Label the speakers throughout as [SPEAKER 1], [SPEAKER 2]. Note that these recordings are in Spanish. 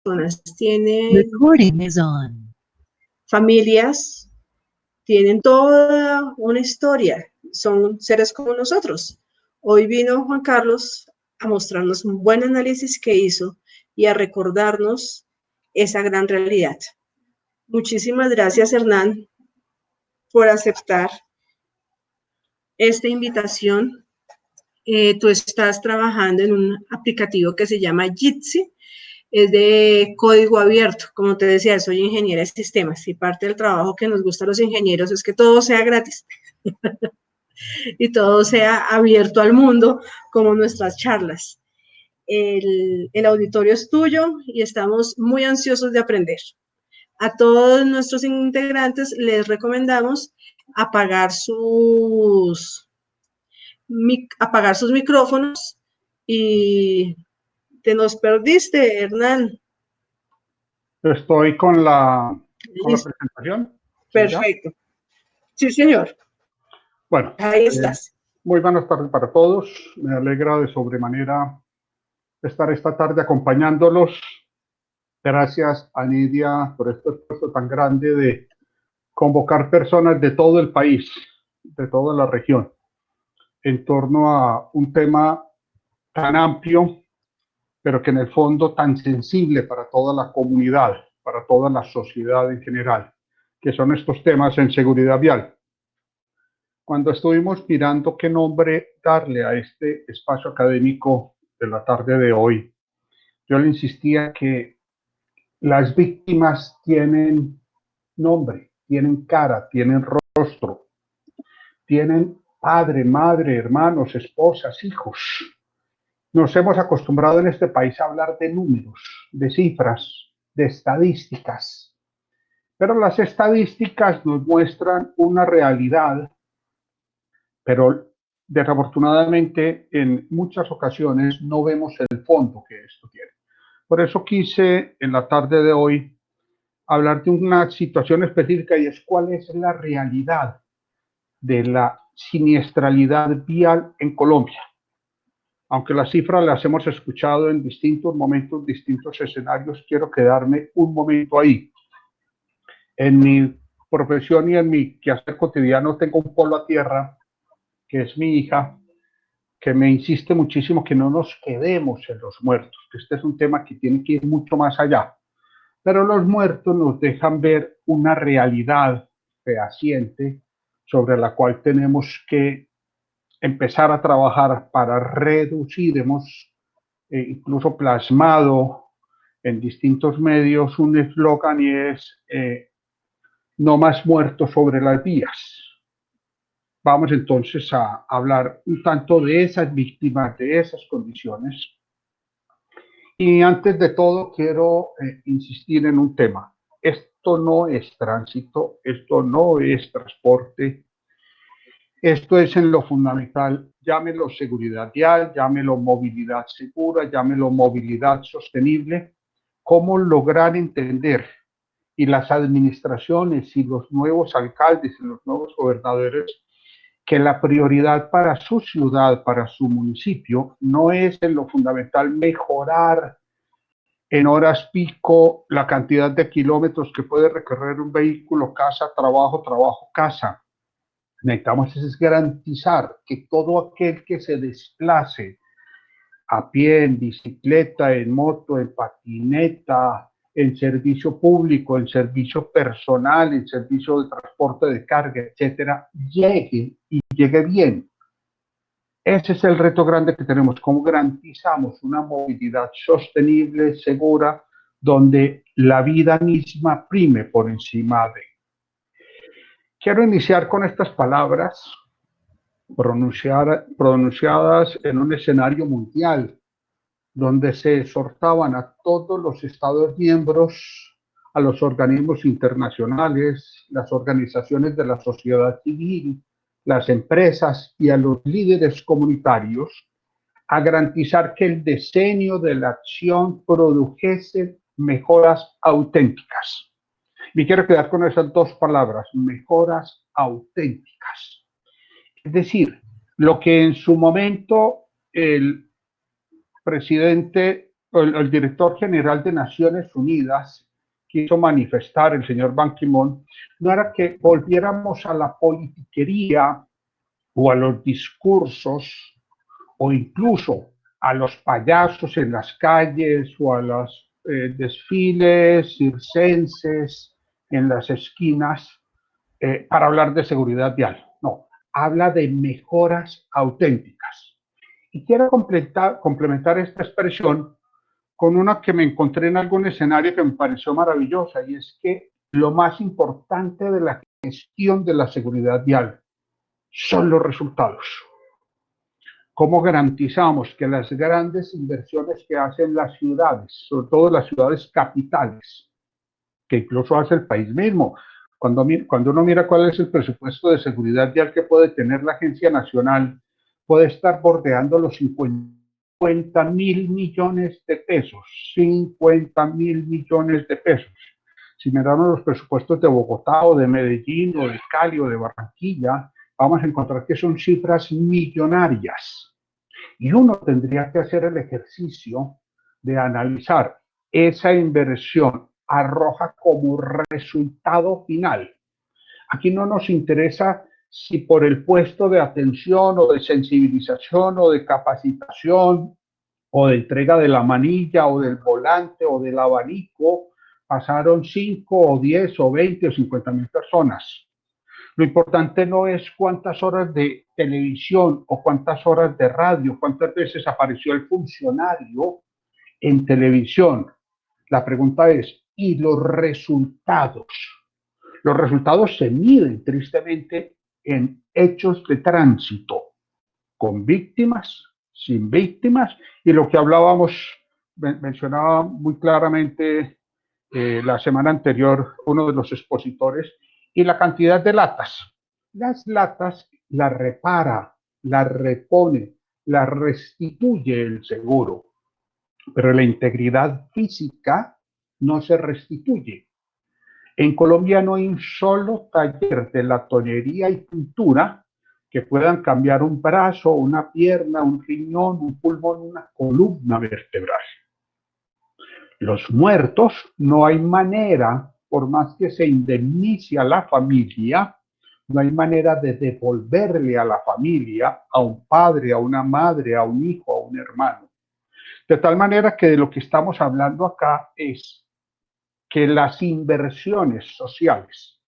[SPEAKER 1] personas tienen
[SPEAKER 2] Recording is on.
[SPEAKER 1] familias, tienen toda una historia, son seres como nosotros. Hoy vino Juan Carlos a mostrarnos un buen análisis que hizo y a recordarnos esa gran realidad. Muchísimas gracias, Hernán, por aceptar esta invitación. Tú estás trabajando en un aplicativo que se llama Jitsi, es de código abierto. Como te decía, soy ingeniera de sistemas y parte del trabajo que nos gusta a los ingenieros es que todo sea gratis y todo sea abierto al mundo, como nuestras charlas. El auditorio es tuyo y estamos muy ansiosos de aprender. A todos nuestros integrantes les recomendamos apagar sus micrófonos y te nos perdiste, Hernán.
[SPEAKER 3] Estoy con la
[SPEAKER 1] Listo.
[SPEAKER 3] presentación.
[SPEAKER 1] Perfecto. Sí, señor.
[SPEAKER 3] Bueno,
[SPEAKER 1] ahí estás.
[SPEAKER 3] Muy buenas tardes para todos. Me alegra de sobremanera estar esta tarde acompañándolos. Gracias a Nidia por este esfuerzo tan grande de convocar personas de todo el país, de toda la región, en torno a un tema tan amplio, pero que en el fondo tan sensible para toda la comunidad, para toda la sociedad en general, que son estos temas en seguridad vial. Cuando estuvimos mirando qué nombre darle a este espacio académico de la tarde de hoy, yo le insistía que las víctimas tienen nombre, tienen cara, tienen rostro, tienen padre, madre, hermanos, esposas, hijos. Nos hemos acostumbrado en este país a hablar de números, de cifras, de estadísticas. Pero las estadísticas nos muestran una realidad, pero desafortunadamente en muchas ocasiones no vemos el fondo que esto tiene. Por eso quise en la tarde de hoy hablar de una situación específica y es cuál es la realidad de la siniestralidad vial en Colombia. Aunque las cifras las hemos escuchado en distintos momentos, distintos escenarios, quiero quedarme un momento ahí. En mi profesión y en mi quehacer cotidiano tengo un polo a tierra, que es mi hija, que me insiste muchísimo que no nos quedemos en los muertos, que este es un tema que tiene que ir mucho más allá. Pero los muertos nos dejan ver una realidad fehaciente sobre la cual tenemos que empezar a trabajar para reducir. Hemos incluso plasmado en distintos medios un eslogan y es no más muertos sobre las vías. Vamos entonces a hablar un tanto de esas víctimas, de esas condiciones. Y antes de todo quiero insistir en un tema. Esto no es tránsito, esto no es transporte, esto es en lo fundamental, llámelo seguridad vial, llámelo movilidad segura, llámelo movilidad sostenible. ¿Cómo lograr entender? Y las administraciones y los nuevos alcaldes y los nuevos gobernadores, que la prioridad para su ciudad, para su municipio, no es en lo fundamental mejorar en horas pico la cantidad de kilómetros que puede recorrer un vehículo, casa, trabajo, trabajo, casa. Necesitamos es garantizar que todo aquel que se desplace a pie, en bicicleta, en moto, en patineta, en servicio público, en servicio personal, en servicio de transporte de carga, etcétera, llegue y llegue bien. Ese es el reto grande que tenemos, cómo garantizamos una movilidad sostenible, segura, donde la vida misma prime por encima de. Quiero iniciar con estas palabras pronunciadas en un escenario mundial, donde se exhortaban a todos los Estados miembros, a los organismos internacionales, las organizaciones de la sociedad civil, las empresas y a los líderes comunitarios a garantizar que el diseño de la acción produjese mejoras auténticas. Me quiero quedar con esas dos palabras, mejoras auténticas. Es decir, lo que en su momento el presidente el director general de Naciones Unidas quiso manifestar, el señor Ban Ki-moon, no era que volviéramos a la politiquería o a los discursos o incluso a los payasos en las calles o a los desfiles circenses en las esquinas para hablar de seguridad vial. No, habla de mejoras auténticas. Y quiero complementar esta expresión con una que me encontré en algún escenario que me pareció maravillosa, y es que lo más importante de la gestión de la seguridad vial son los resultados. ¿Cómo garantizamos que las grandes inversiones que hacen las ciudades, sobre todo las ciudades capitales, que incluso hace el país mismo, cuando uno mira cuál es el presupuesto de seguridad vial que puede tener la Agencia Nacional, puede estar bordeando los 50.000 millones de pesos, 50.000 millones de pesos. Si miramos los presupuestos de Bogotá o de Medellín o de Cali o de Barranquilla, vamos a encontrar que son cifras millonarias. Y uno tendría que hacer el ejercicio de analizar esa inversión arroja como resultado final. Aquí no nos interesa si por el puesto de atención o de sensibilización o de capacitación o de entrega de la manilla o del volante o del abanico pasaron 5 o 10 o 20 o 50.000 personas. Lo importante no es cuántas horas de televisión o cuántas horas de radio, cuántas veces apareció el funcionario en televisión. La pregunta es, ¿y los resultados? Los resultados se miden tristemente en hechos de tránsito, con víctimas, sin víctimas, y lo que hablábamos, mencionaba muy claramente la semana anterior uno de los expositores, y la cantidad de latas. Las latas las repara, las repone, las restituye el seguro, pero la integridad física no se restituye. En Colombia no hay un solo taller de latonería y pintura que puedan cambiar un brazo, una pierna, un riñón, un pulmón, una columna vertebral. Los muertos no hay manera, por más que se indemnice a la familia, no hay manera de devolverle a la familia, a un padre, a una madre, a un hijo, a un hermano. De tal manera que de lo que estamos hablando acá es que las inversiones sociales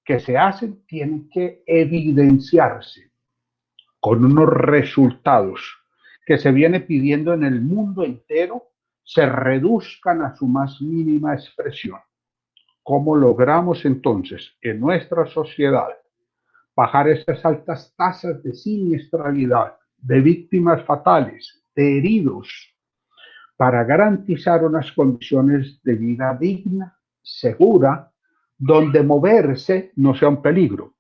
[SPEAKER 3] que se hacen tienen que evidenciarse con unos resultados que se viene pidiendo en el mundo entero se reduzcan a su más mínima expresión. ¿Cómo logramos entonces en nuestra sociedad bajar esas altas tasas de siniestralidad, de víctimas fatales, de heridos, para garantizar unas condiciones de vida digna, segura, donde moverse no sea un peligro?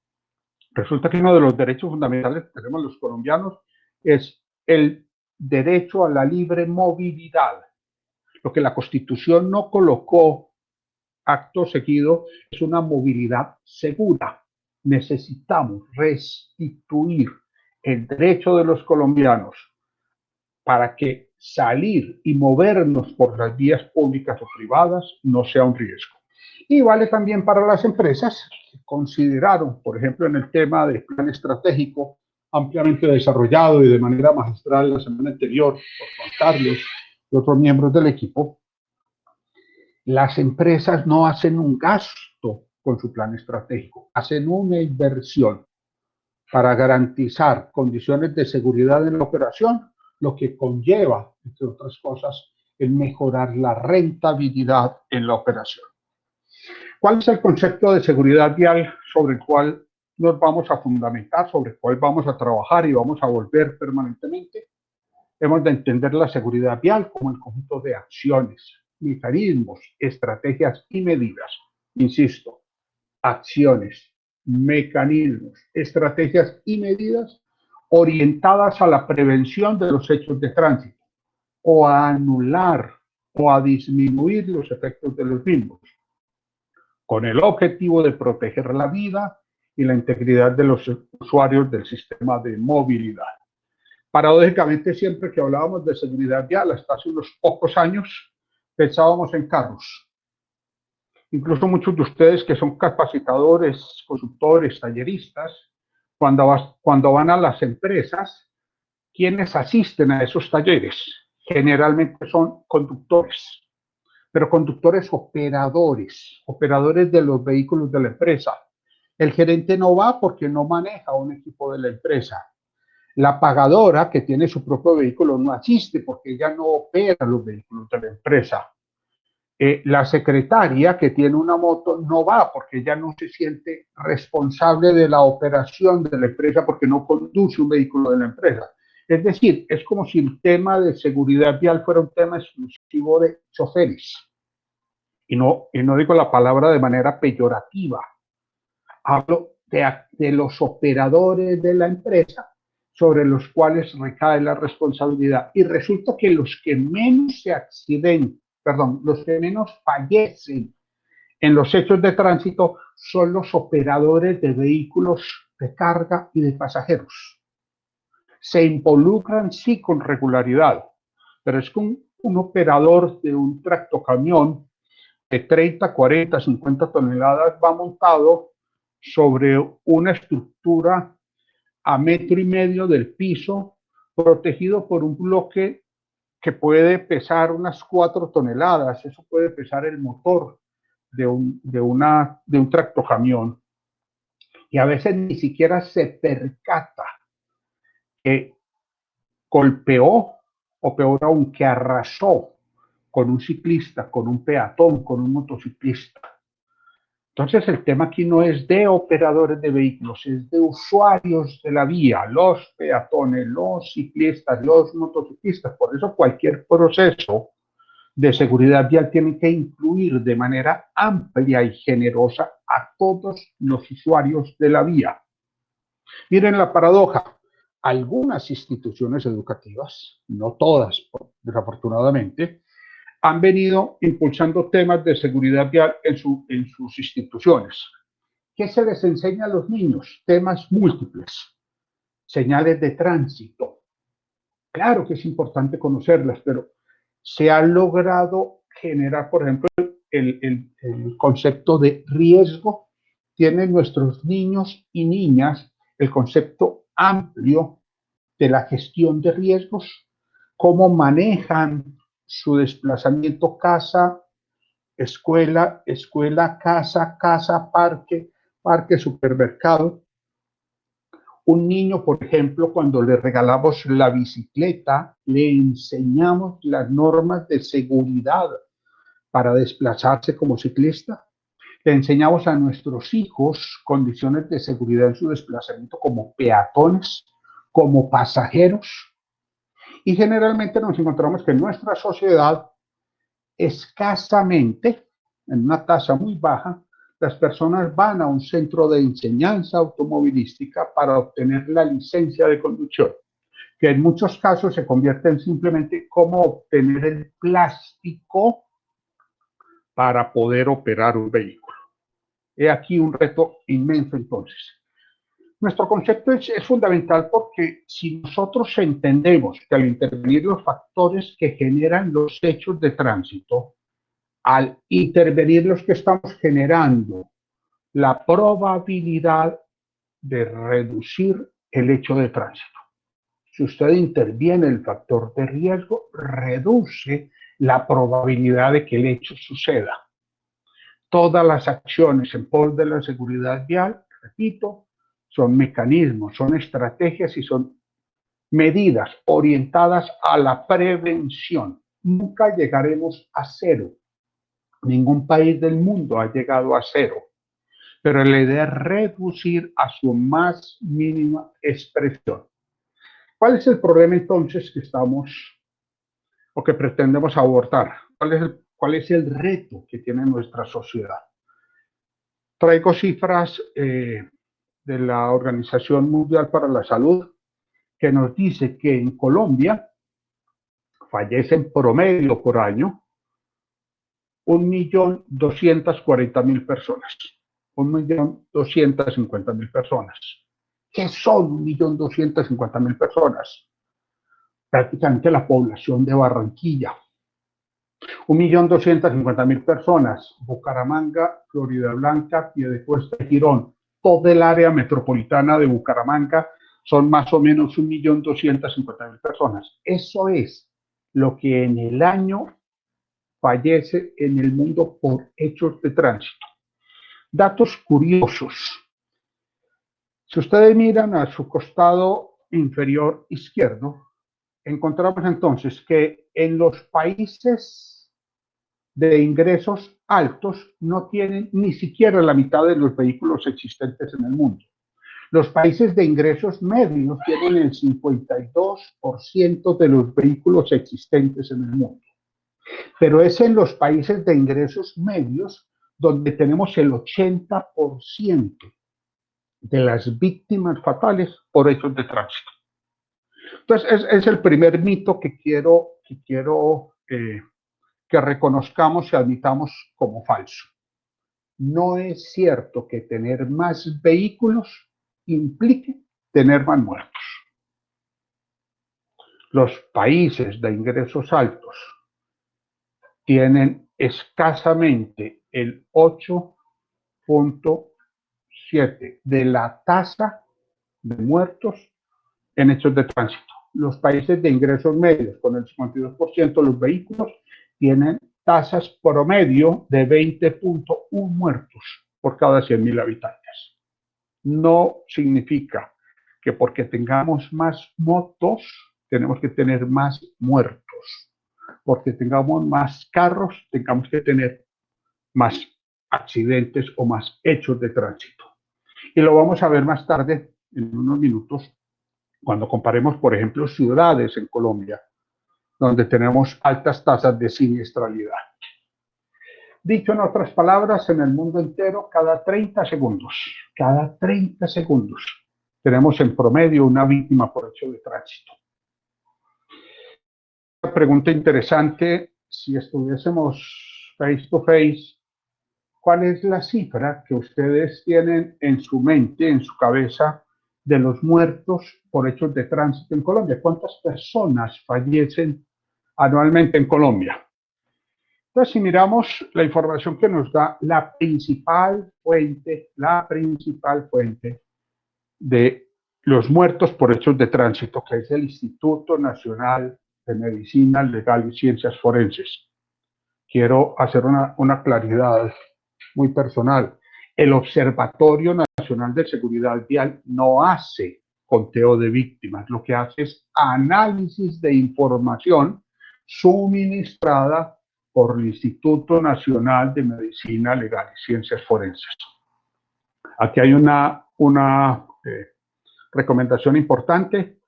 [SPEAKER 3] Resulta que uno de los derechos fundamentales que tenemos los colombianos es el derecho a la libre movilidad. Lo que la Constitución no colocó acto seguido es una movilidad segura. Necesitamos restituir el derecho de los colombianos para que salir y movernos por las vías públicas o privadas no sea un riesgo. Y vale también para las empresas que consideraron, por ejemplo, en el tema del plan estratégico ampliamente desarrollado y de manera magistral la semana anterior por Juan Carlos y otros miembros del equipo, las empresas no hacen un gasto con su plan estratégico, hacen una inversión para garantizar condiciones de seguridad en la operación, lo que conlleva, entre otras cosas, el mejorar la rentabilidad en la operación. ¿Cuál es el concepto de seguridad vial sobre el cual nos vamos a fundamentar, sobre el cual vamos a trabajar y vamos a volver permanentemente? Hemos de entender la seguridad vial como el conjunto de acciones, mecanismos, estrategias y medidas. Insisto, acciones, mecanismos, estrategias y medidas orientadas a la prevención de los hechos de tránsito o a anular o a disminuir los efectos de los mismos, con el objetivo de proteger la vida y la integridad de los usuarios del sistema de movilidad. Paradójicamente, siempre que hablábamos de seguridad vial, hasta hace unos pocos años, pensábamos en carros. Incluso muchos de ustedes que son capacitadores, consultores, talleristas, cuando van a las empresas, quienes asisten a esos talleres generalmente son conductores, pero conductores operadores, operadores de los vehículos de la empresa. El gerente no va porque no maneja un equipo de la empresa. La pagadora, que tiene su propio vehículo, no asiste porque ella no opera los vehículos de la empresa. La secretaria, que tiene una moto, no va porque ella no se siente responsable de la operación de la empresa porque no conduce un vehículo de la empresa. Es decir, es como si el tema de seguridad vial fuera un tema exclusivo de choferes. Y no digo la palabra de manera peyorativa. Hablo de los operadores de la empresa sobre los cuales recae la responsabilidad. Y resulta que los que menos se accidentan, los que menos fallecen en los hechos de tránsito son los operadores de vehículos de carga y de pasajeros. Se involucran, sí, con regularidad, pero es que un operador de un tractocamión de 30, 40, 50 toneladas va montado sobre una estructura a 1,5 metros del piso, protegido por un bloque que puede pesar unas 4 toneladas. Eso puede pesar el motor de un tractocamión. Y a veces ni siquiera se percata que golpeó, o peor aún, que arrasó con un ciclista, con un peatón, con un motociclista. Entonces el tema aquí no es de operadores de vehículos, es de usuarios de la vía, los peatones, los ciclistas, los motociclistas. Por eso cualquier proceso de seguridad vial tiene que incluir de manera amplia y generosa a todos los usuarios de la vía. Miren la paradoja. Algunas instituciones educativas, no todas, desafortunadamente, han venido impulsando temas de seguridad vial en sus instituciones. ¿Qué se les enseña a los niños? Temas múltiples, señales de tránsito. Claro que es importante conocerlas, pero se ha logrado generar, por ejemplo, el concepto de riesgo. Tienen nuestros niños y niñas el concepto amplio de la gestión de riesgos, cómo manejan su desplazamiento casa, escuela, escuela, casa, casa, parque, parque, supermercado. Un niño, por ejemplo, cuando le regalamos la bicicleta, le enseñamos las normas de seguridad para desplazarse como ciclista. Le enseñamos a nuestros hijos condiciones de seguridad en su desplazamiento como peatones, como pasajeros. Y generalmente nos encontramos que en nuestra sociedad, escasamente, en una tasa muy baja, las personas van a un centro de enseñanza automovilística para obtener la licencia de conducción, que en muchos casos se convierte en simplemente cómo obtener el plástico para poder operar un vehículo. He aquí un reto inmenso entonces. Nuestro concepto es fundamental porque si nosotros entendemos que al intervenir los factores que generan los hechos de tránsito, al intervenir los que estamos generando la probabilidad de reducir el hecho de tránsito. Si usted interviene el factor de riesgo, reduce la probabilidad de que el hecho suceda. Todas las acciones en pos de la seguridad vial, repito, son mecanismos, son estrategias y son medidas orientadas a la prevención. Nunca llegaremos a cero. Ningún país del mundo ha llegado a cero. Pero la idea es reducir a su más mínima expresión. ¿Cuál es el problema entonces que estamos o que pretendemos abordar? ¿Cuál es el reto que tiene nuestra sociedad? Traigo cifras de la Organización Mundial para la Salud que nos dice que en Colombia fallecen promedio por año 1.240.000 personas. 1.250.000 personas. ¿Qué son 1.250.000 personas? prácticamente la población de Barranquilla. 1.250.000 personas. Bucaramanga, Florida Blanca, Piedecuesta y Girón. Toda el área metropolitana de Bucaramanga son más o menos 1.250.000 personas. Eso es lo que en el año fallece en el mundo por hechos de tránsito. Datos curiosos. Si ustedes miran a su costado inferior izquierdo, encontramos entonces que en los países de ingresos altos no tienen ni siquiera la mitad de los vehículos existentes en el mundo. Los países de ingresos medios tienen el 52% de los vehículos existentes en el mundo. Pero es en los países de ingresos medios donde tenemos el 80% de las víctimas fatales por hechos de tránsito. Entonces, es el primer mito que quiero que reconozcamos y admitamos como falso. No es cierto que tener más vehículos implique tener más muertos. Los países de ingresos altos tienen escasamente el 8.7% de la tasa de muertos en hechos de tránsito. Los países de ingresos medios, con el 52% de los vehículos, tienen tasas promedio de 20.1 muertos por cada 100.000 habitantes. No significa que porque tengamos más motos, tenemos que tener más muertos. Porque tengamos más carros, tengamos que tener más accidentes o más hechos de tránsito. Y lo vamos a ver más tarde, en unos minutos, cuando comparemos, por ejemplo, ciudades en Colombia, donde tenemos altas tasas de siniestralidad. Dicho en otras palabras, en el mundo entero, cada 30 segundos, tenemos en promedio una víctima por hecho de tránsito. Una pregunta interesante, si estuviésemos face to face, ¿cuál es la cifra que ustedes tienen en su mente, en su cabeza, de los muertos por hechos de tránsito en Colombia? ¿Cuántas personas fallecen anualmente en Colombia? Entonces, si miramos la información que nos da la principal fuente de los muertos por hechos de tránsito, que es el Instituto Nacional de Medicina Legal y Ciencias Forenses. Quiero hacer una claridad muy personal. El Observatorio Nacional de Seguridad Vial no hace conteo de víctimas, lo que hace es análisis de información suministrada por el Instituto Nacional de Medicina Legal y Ciencias Forenses. Aquí hay una recomendación importante,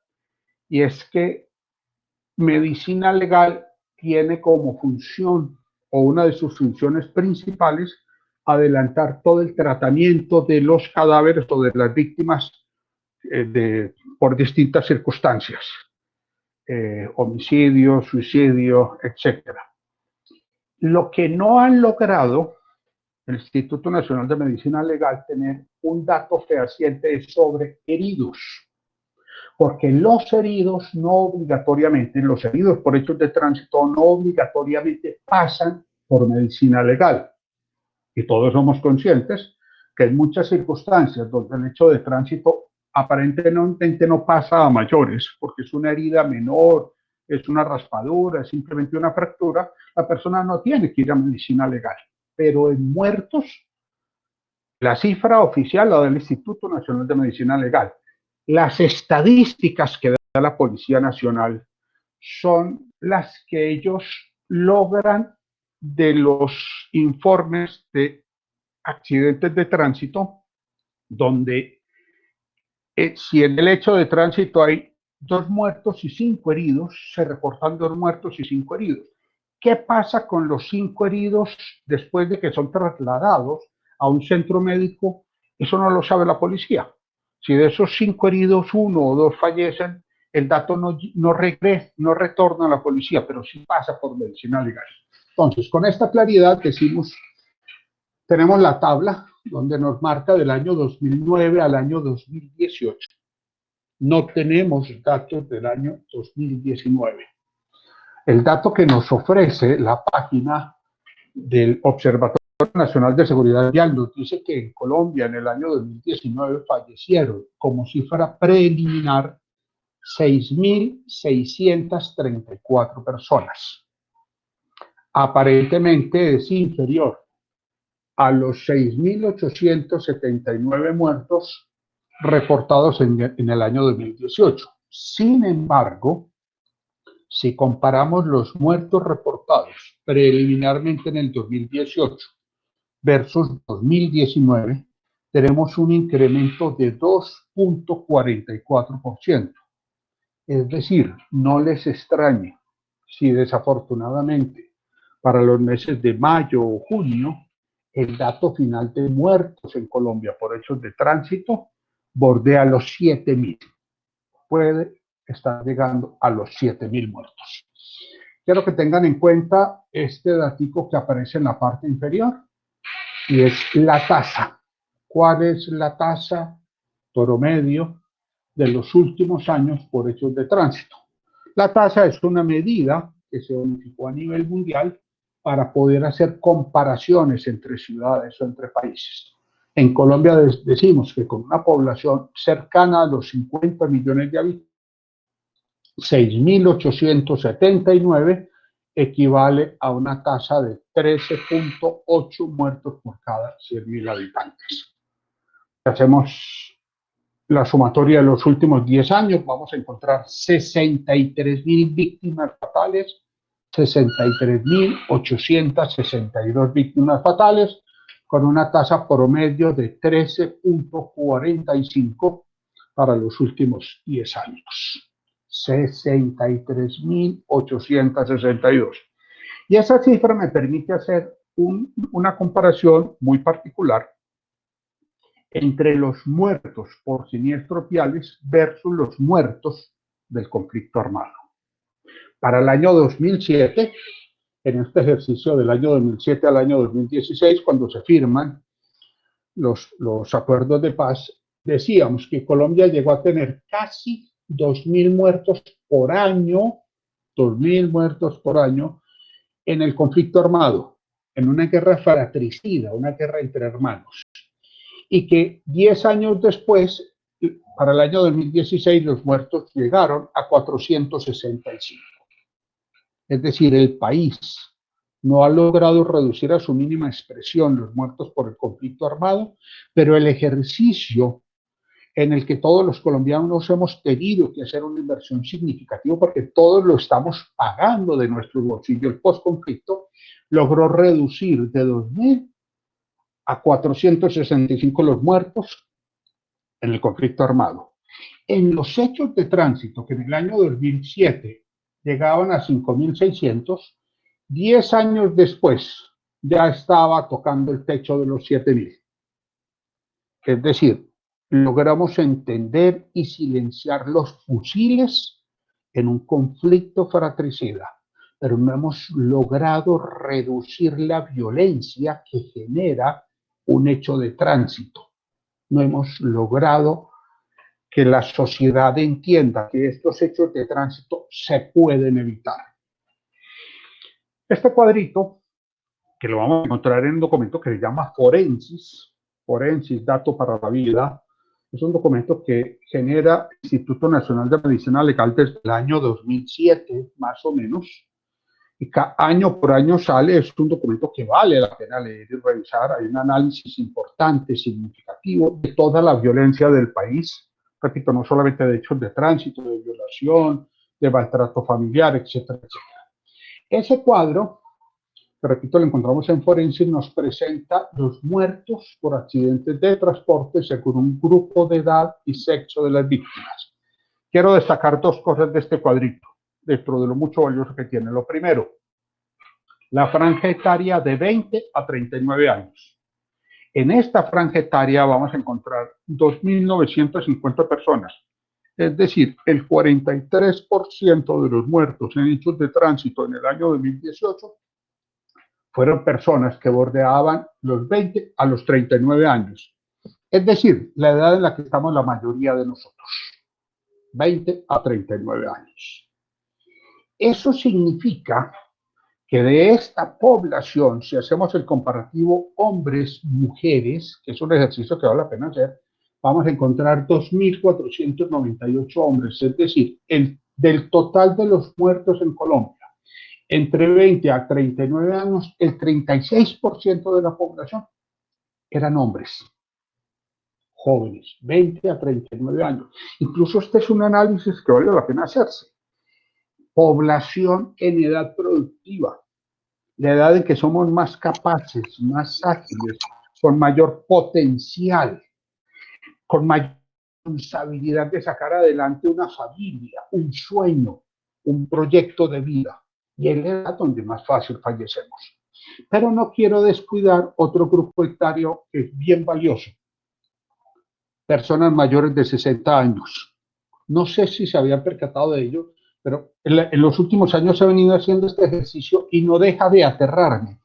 [SPEAKER 3] y es que medicina legal tiene como función, o una de sus funciones principales, adelantar todo el tratamiento de los cadáveres o de las víctimas por distintas circunstancias, homicidio, suicidio, etc. Lo que no han logrado el Instituto Nacional de Medicina Legal tener un dato fehaciente es sobre heridos, porque los heridos no obligatoriamente, los heridos por hechos de tránsito no obligatoriamente pasan por medicina legal. Y todos somos conscientes que en muchas circunstancias donde el hecho de tránsito aparentemente no pasa a mayores, porque es una herida menor, es una raspadura, es simplemente una fractura, la persona no tiene que ir a medicina legal. Pero en muertos, la cifra oficial la del Instituto Nacional de Medicina Legal. Las estadísticas que da la Policía Nacional son las que ellos logran de los informes de accidentes de tránsito, donde si en el hecho de tránsito hay 2 muertos y 5 heridos, se reportan 2 muertos y 5 heridos. ¿Qué pasa con los 5 heridos después de que son trasladados a un centro médico? Eso no lo sabe la policía. Si de esos 5 heridos 1 o 2 fallecen, el dato no retorna a la policía, pero sí pasa por medicina legal. Entonces, con esta claridad decimos, tenemos la tabla donde nos marca del año 2009 al año 2018. no tenemos datos del año 2019. El dato que nos ofrece la página del Observatorio Nacional de Seguridad Vial nos dice que en Colombia en el año 2019 fallecieron como cifra preliminar 6.634 personas. Aparentemente es inferior a los 6.879 muertos reportados en el año 2018. Sin embargo, si comparamos los muertos reportados preliminarmente en el 2018 versus 2019, tenemos un incremento de 2.44%. Es decir, no les extrañe si desafortunadamente para los meses de mayo o junio el dato final de muertos en Colombia por hechos de tránsito bordea los 7.000. Puede estar llegando a los 7.000 muertos. Quiero que tengan en cuenta este datico que aparece en la parte inferior y es la tasa. ¿Cuál es la tasa promedio de los últimos años por hechos de tránsito? La tasa es una medida que se unificó a nivel mundial para poder hacer comparaciones entre ciudades o entre países. En Colombia decimos que con una población cercana a los 50 millones de habitantes, 6.879 equivale a una tasa de 13.8 muertos por cada 100.000 habitantes. Hacemos la sumatoria de los últimos 10 años, vamos a encontrar 63.000 víctimas fatales, 63.862 víctimas fatales, con una tasa promedio de 13.45 para los últimos 10 años. 63.862. Y esa cifra me permite hacer una comparación muy particular entre los muertos por siniestros viales versus los muertos del conflicto armado. Para el año 2007, en este ejercicio del año 2007 al año 2016, cuando se firman los acuerdos de paz, decíamos que Colombia llegó a tener casi 2.000 muertos por año, 2.000 muertos por año en el conflicto armado, en una guerra fratricida, una guerra entre hermanos. Y que 10 años después, para el año 2016, los muertos llegaron a 465. Es decir, el país no ha logrado reducir a su mínima expresión los muertos por el conflicto armado, pero el ejercicio en el que todos los colombianos hemos tenido que hacer una inversión significativa porque todos lo estamos pagando de nuestro bolsillo el postconflicto, logró reducir de 2.000 a 465 los muertos en el conflicto armado. En los hechos de tránsito, que en el año 2007 llegaban a 5.600, 10 años después ya estaba tocando el techo de los 7.000. Es decir, logramos entender y silenciar los fusiles en un conflicto fratricida, pero no hemos logrado reducir la violencia que genera un hecho de tránsito. No hemos logrado que la sociedad entienda que estos hechos de tránsito se pueden evitar. Este cuadrito, que lo vamos a encontrar en un documento que se llama Forensis, Dato para la Vida, es un documento que genera el Instituto Nacional de Medicina Legal desde el año 2007, más o menos, y cada año por año sale. Es un documento que vale la pena leer y revisar. Hay un análisis importante, significativo de toda la violencia del país. Repito, no solamente de hechos de tránsito, de violación, de maltrato familiar, etcétera, etcétera. Ese cuadro, que repito, lo encontramos en Forensis, nos presenta los muertos por accidentes de transporte según un grupo de edad y sexo de las víctimas. Quiero destacar dos cosas de este cuadrito, dentro de lo mucho valioso que tiene. Lo primero, la franja etaria de 20 a 39 años. En esta franja etaria vamos a encontrar 2.950 personas, es decir, el 43% de los muertos en hechos de tránsito en el año 2018 fueron personas que bordeaban los 20 a los 39 años, es decir, la edad en la que estamos la mayoría de nosotros. 20 a 39 años. Eso significa que de esta población, si hacemos el comparativo hombres-mujeres, que es un ejercicio que vale la pena hacer, vamos a encontrar 2.498 hombres, es decir, del total de los muertos en Colombia, entre 20 a 39 años, el 36% de la población eran hombres jóvenes, 20 a 39 años. Incluso este es un análisis que vale la pena hacerse. Población en edad productiva, la edad en que somos más capaces, más ágiles, con mayor potencial, con mayor responsabilidad de sacar adelante una familia, un sueño, un proyecto de vida. Y es la edad donde más fácil fallecemos. Pero no quiero descuidar otro grupo etario que es bien valioso. Personas mayores de 60 años. No sé si se habían percatado de ello, pero en los últimos años he venido haciendo este ejercicio y no deja de aterrarme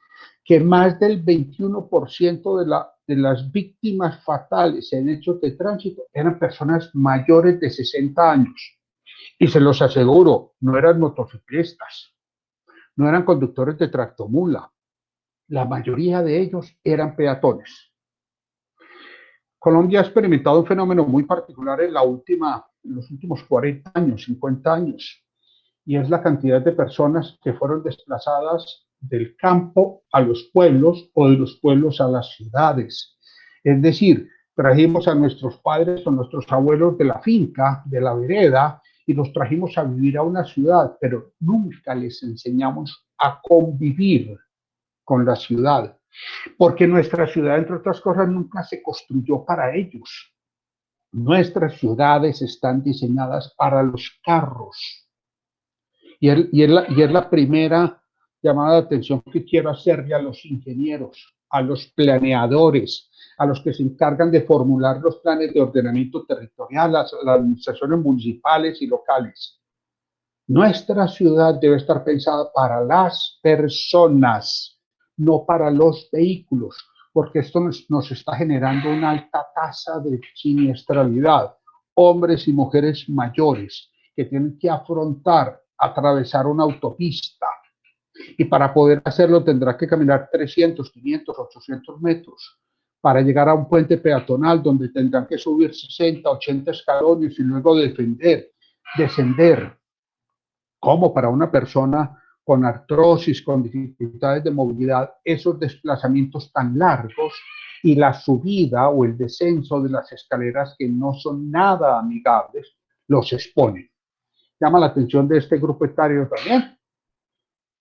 [SPEAKER 3] que más del 21% de las víctimas fatales en hechos de tránsito eran personas mayores de 60 años. Y se los aseguro, no eran motociclistas, no eran conductores de tractomula, la mayoría de ellos eran peatones. Colombia ha experimentado un fenómeno muy particular en los últimos 40 años, 50 años, y es la cantidad de personas que fueron desplazadas del campo a los pueblos o de los pueblos a las ciudades. Es decir, trajimos a nuestros padres o nuestros abuelos de la finca, de la vereda, y los trajimos a vivir a una ciudad, pero nunca les enseñamos a convivir con la ciudad, porque nuestra ciudad, entre otras cosas, nunca se construyó para ellos. Nuestras ciudades están diseñadas para los carros. Y es la primera llamada de atención que quiero hacerle a los ingenieros, a los planeadores, a los que se encargan de formular los planes de ordenamiento territorial, las administraciones municipales y locales. Nuestra ciudad debe estar pensada para las personas, no para los vehículos, porque esto nos está generando una alta tasa de siniestralidad. Hombres y mujeres mayores que tienen que afrontar, atravesar una autopista, y para poder hacerlo tendrá que caminar 300, 500, 800 metros para llegar a un puente peatonal donde tendrán que subir 60, 80 escalones y luego descender. Como para una persona con artrosis, con dificultades de movilidad, esos desplazamientos tan largos y la subida o el descenso de las escaleras que no son nada amigables, los exponen. Llama la atención de este grupo etario también.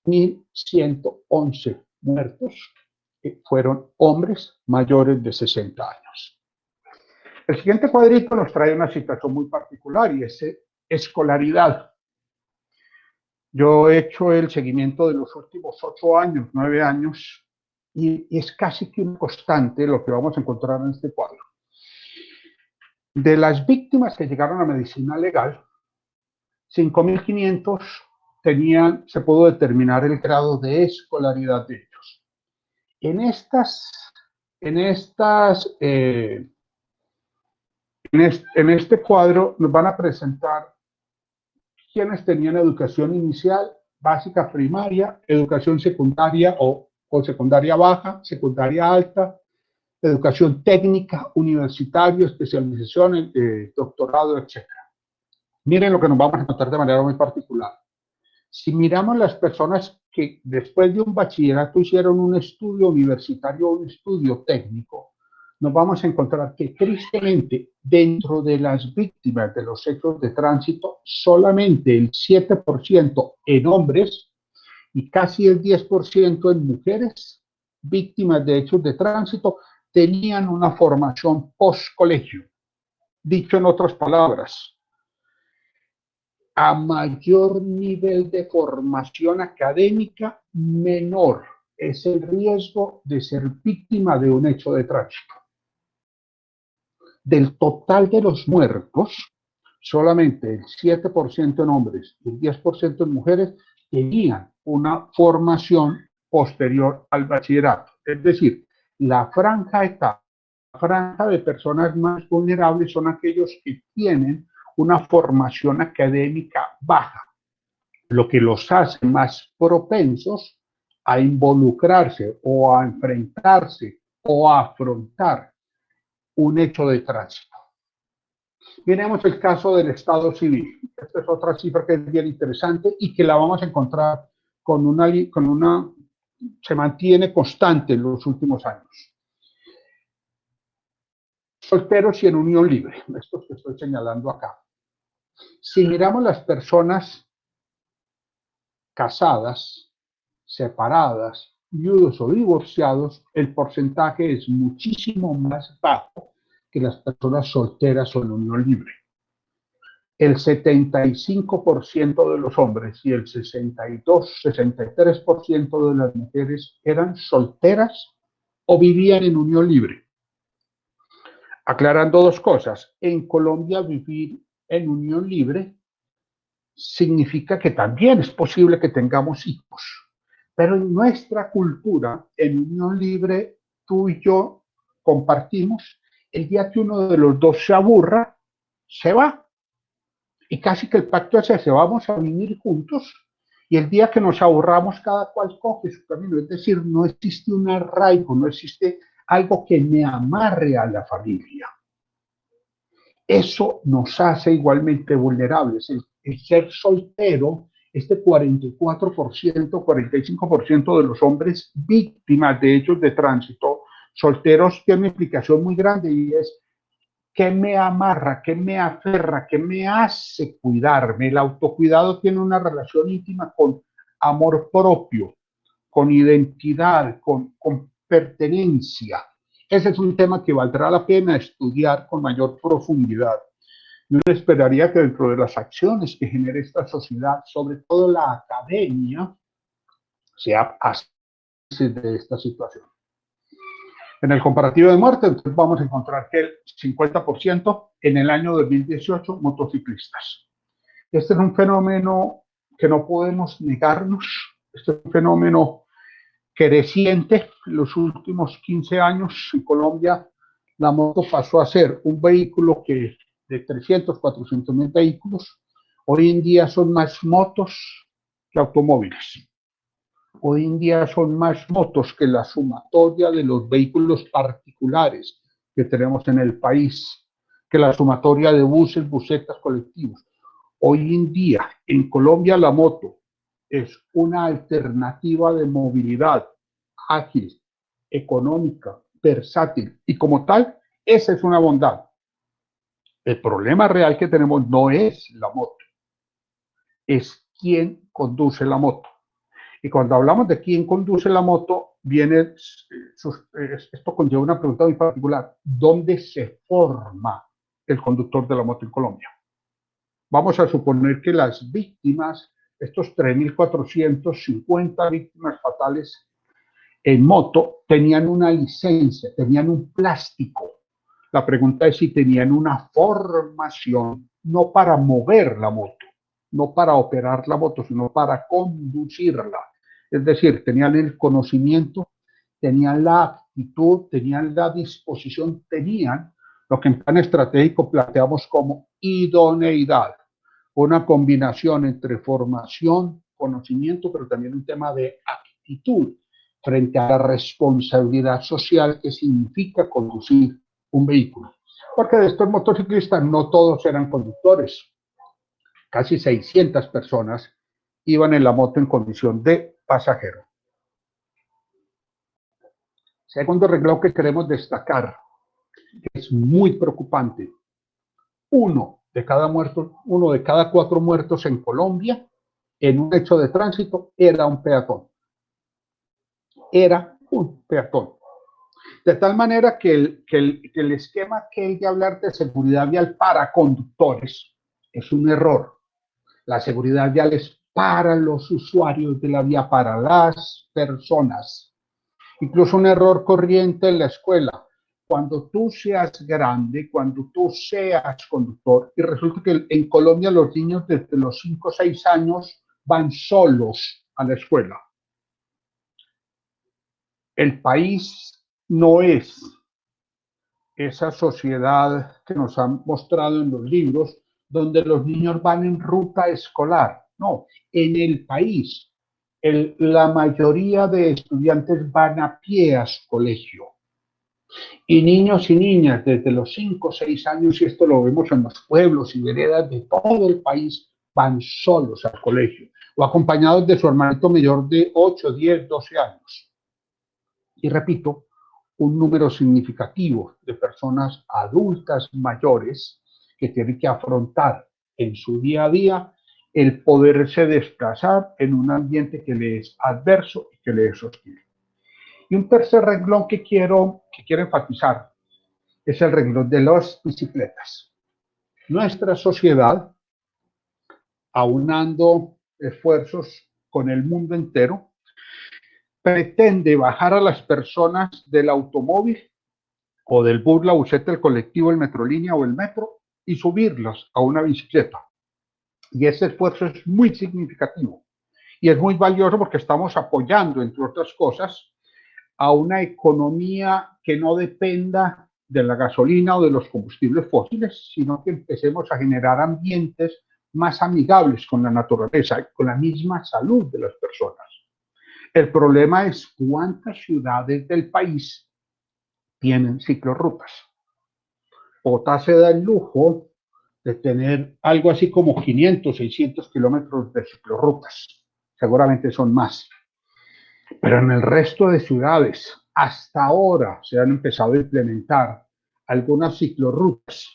[SPEAKER 3] 1.111 muertos fueron hombres mayores de 60 años. El siguiente cuadrito nos trae una situación muy particular y es escolaridad. Yo he hecho el seguimiento de los últimos 8 años, 9 años, y es casi que una constante lo que vamos a encontrar en este cuadro. De las víctimas que llegaron a medicina legal, 5.500 se pudo determinar el grado de escolaridad de ellos. En este cuadro nos van a presentar quienes tenían educación inicial, básica, primaria, educación secundaria o secundaria baja, secundaria alta, educación técnica, universitario, especialización, doctorado, etc. Miren lo que nos vamos a encontrar de manera muy particular. Si miramos las personas que después de un bachillerato hicieron un estudio universitario o un estudio técnico, nos vamos a encontrar que tristemente dentro de las víctimas de los hechos de tránsito, solamente el 7% en hombres y casi el 10% en mujeres víctimas de hechos de tránsito tenían una formación post-colegio. Dicho en otras palabras, a mayor nivel de formación académica, menor es el riesgo de ser víctima de un hecho de tránsito. Del total de los muertos, solamente el 7% en hombres y el 10% en mujeres tenían una formación posterior al bachillerato. Es decir, la franja de personas más vulnerables son aquellos que tienen una formación académica baja, lo que los hace más propensos a involucrarse o a enfrentarse o a afrontar un hecho de tránsito. Miremos el caso del Estado civil. Esta es otra cifra que es bien interesante y que la vamos a encontrar se mantiene constante en los últimos años. Solteros y en unión libre, estos que estoy señalando acá. Si miramos las personas casadas, separadas, viudos o divorciados, el porcentaje es muchísimo más bajo que las personas solteras o en unión libre. El 75% de los hombres y el 63% de las mujeres eran solteras o vivían en unión libre. Aclarando dos cosas, en Colombia vivir en unión libre significa que también es posible que tengamos hijos, pero en nuestra cultura, en unión libre, tú y yo compartimos, el día que uno de los dos se aburra, se va. Y casi que el pacto es ese, vamos a vivir juntos y el día que nos aburramos cada cual coge su camino. Es decir, no existe un arraigo, no existe algo que me amarre a la familia. Eso nos hace igualmente vulnerables. El ser soltero, este 44%, 45% de los hombres víctimas de hechos de tránsito, solteros, tiene una implicación muy grande y es ¿qué me amarra? ¿Qué me aferra? ¿Qué me hace cuidarme? El autocuidado tiene una relación íntima con amor propio, con identidad, con pertenencia. Ese es un tema que valdrá la pena estudiar con mayor profundidad. Yo esperaría que dentro de las acciones que genere esta sociedad, sobre todo la academia, sea así de esta situación. En el comparativo de muerte, entonces vamos a encontrar que el 50% en el año 2018 motociclistas. Este es un fenómeno que no podemos negarnos, este es un fenómeno creciente. En los últimos 15 años en Colombia la moto pasó a ser un vehículo que de 300, 400 mil vehículos, hoy en día son más motos que automóviles. Hoy en día son más motos que la sumatoria de los vehículos particulares que tenemos en el país, que la sumatoria de buses, busetas, colectivos. Hoy en día en Colombia la moto es una alternativa de movilidad ágil, económica, versátil y como tal, esa es una bondad. El problema real que tenemos no es la moto, es quién conduce la moto. Y cuando hablamos de quién conduce la moto, esto conlleva una pregunta muy particular. ¿Dónde se forma el conductor de la moto en Colombia? Vamos a suponer que las víctimas, estos 3.450 víctimas fatales en moto, tenían una licencia, tenían un plástico. La pregunta es si tenían una formación, no para mover la moto, no para operar la moto, sino para conducirla. Es decir, tenían el conocimiento, tenían la actitud, tenían la disposición, tenían lo que en plan estratégico planteamos como idoneidad, una combinación entre formación, conocimiento, pero también un tema de actitud frente a la responsabilidad social que significa conducir un vehículo. Porque de estos motociclistas no todos eran conductores. Casi 600 personas iban en la moto en condición de pasajero. Segundo renglón que queremos destacar, que es muy preocupante. Uno de cada 4 muertos en Colombia en un hecho de tránsito era un peatón. Era un peatón. De tal manera que el esquema que hay de hablar de seguridad vial para conductores es un error. La seguridad vial es para los usuarios de la vía, para las personas. Incluso un error corriente en la escuela. Cuando tú seas grande, cuando tú seas conductor, y resulta que en Colombia los niños desde los 5 o 6 años van solos a la escuela. El país no es esa sociedad que nos han mostrado en los libros, donde los niños van en ruta escolar. No, en el país, la mayoría de estudiantes van a pie a su colegio. Y niños y niñas desde los 5 o 6 años, y esto lo vemos en los pueblos y veredas de todo el país, van solos al colegio o acompañados de su hermanito mayor de 8, 10, 12 años. Y repito, un número significativo de personas adultas mayores que tienen que afrontar en su día a día el poderse desplazar en un ambiente que le es adverso y que le es hostil. Y un tercer renglón que quiero enfatizar es el renglón de las bicicletas. Nuestra sociedad, aunando esfuerzos con el mundo entero, pretende bajar a las personas del automóvil o del bus, la buseta, el colectivo, el metrolínea o el metro y subirlos a una bicicleta. Y ese esfuerzo es muy significativo y es muy valioso porque estamos apoyando, entre otras cosas, a una economía que no dependa de la gasolina o de los combustibles fósiles, sino que empecemos a generar ambientes más amigables con la naturaleza, con la misma salud de las personas. El problema es cuántas ciudades del país tienen ciclorrutas. Bogotá se da el lujo de tener algo así como 500, 600 kilómetros de ciclorrutas. Seguramente son más. Pero en el resto de ciudades, hasta ahora se han empezado a implementar algunas ciclorrutas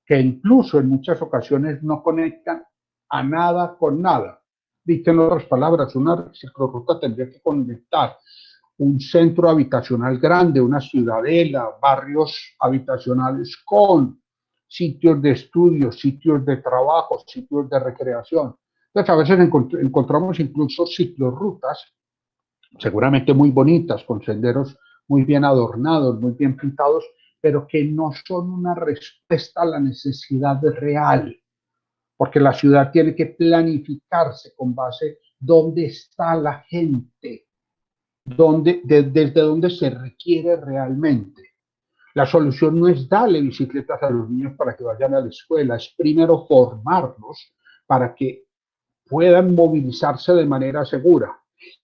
[SPEAKER 3] que incluso en muchas ocasiones no conectan a nada con nada. Dicho en otras palabras, una ciclorruta tendría que conectar un centro habitacional grande, una ciudadela, barrios habitacionales con sitios de estudio, sitios de trabajo, sitios de recreación. Entonces, a veces encontramos incluso ciclorrutas seguramente muy bonitas, con senderos muy bien adornados, muy bien pintados, pero que no son una respuesta a la necesidad real, porque la ciudad tiene que planificarse con base dónde está la gente, desde dónde se requiere realmente. La solución no es darle bicicletas a los niños para que vayan a la escuela, es primero formarlos para que puedan movilizarse de manera segura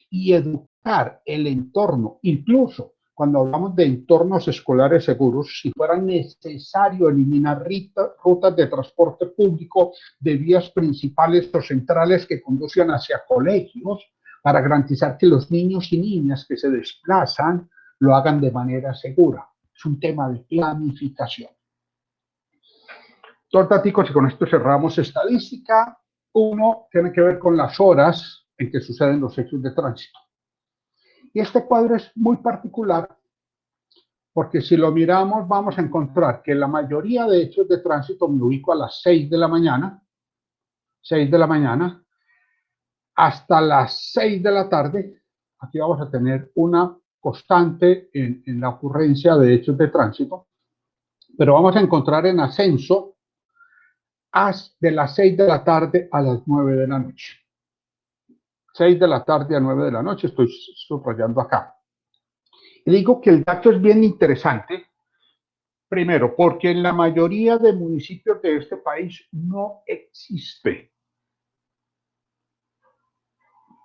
[SPEAKER 3] y educar el entorno, incluso cuando hablamos de entornos escolares seguros, si fuera necesario eliminar rutas de transporte público de vías principales o centrales que conducen hacia colegios, para garantizar que los niños y niñas que se desplazan lo hagan de manera segura. Es un tema de planificación. Dos datos y con esto cerramos estadística. Uno tiene que ver con las horas en que suceden los hechos de tránsito. Y este cuadro es muy particular porque si lo miramos vamos a encontrar que la mayoría de hechos de tránsito me ubico a las 6 de la mañana, hasta las 6 de la tarde. Aquí vamos a tener una constante en la ocurrencia de hechos de tránsito, pero vamos a encontrar en ascenso de las 6 de la tarde a las 9 de la noche. 6 de la tarde a 9 de la noche, estoy subrayando acá. Y digo que el dato es bien interesante, primero, porque en la mayoría de municipios de este país no existe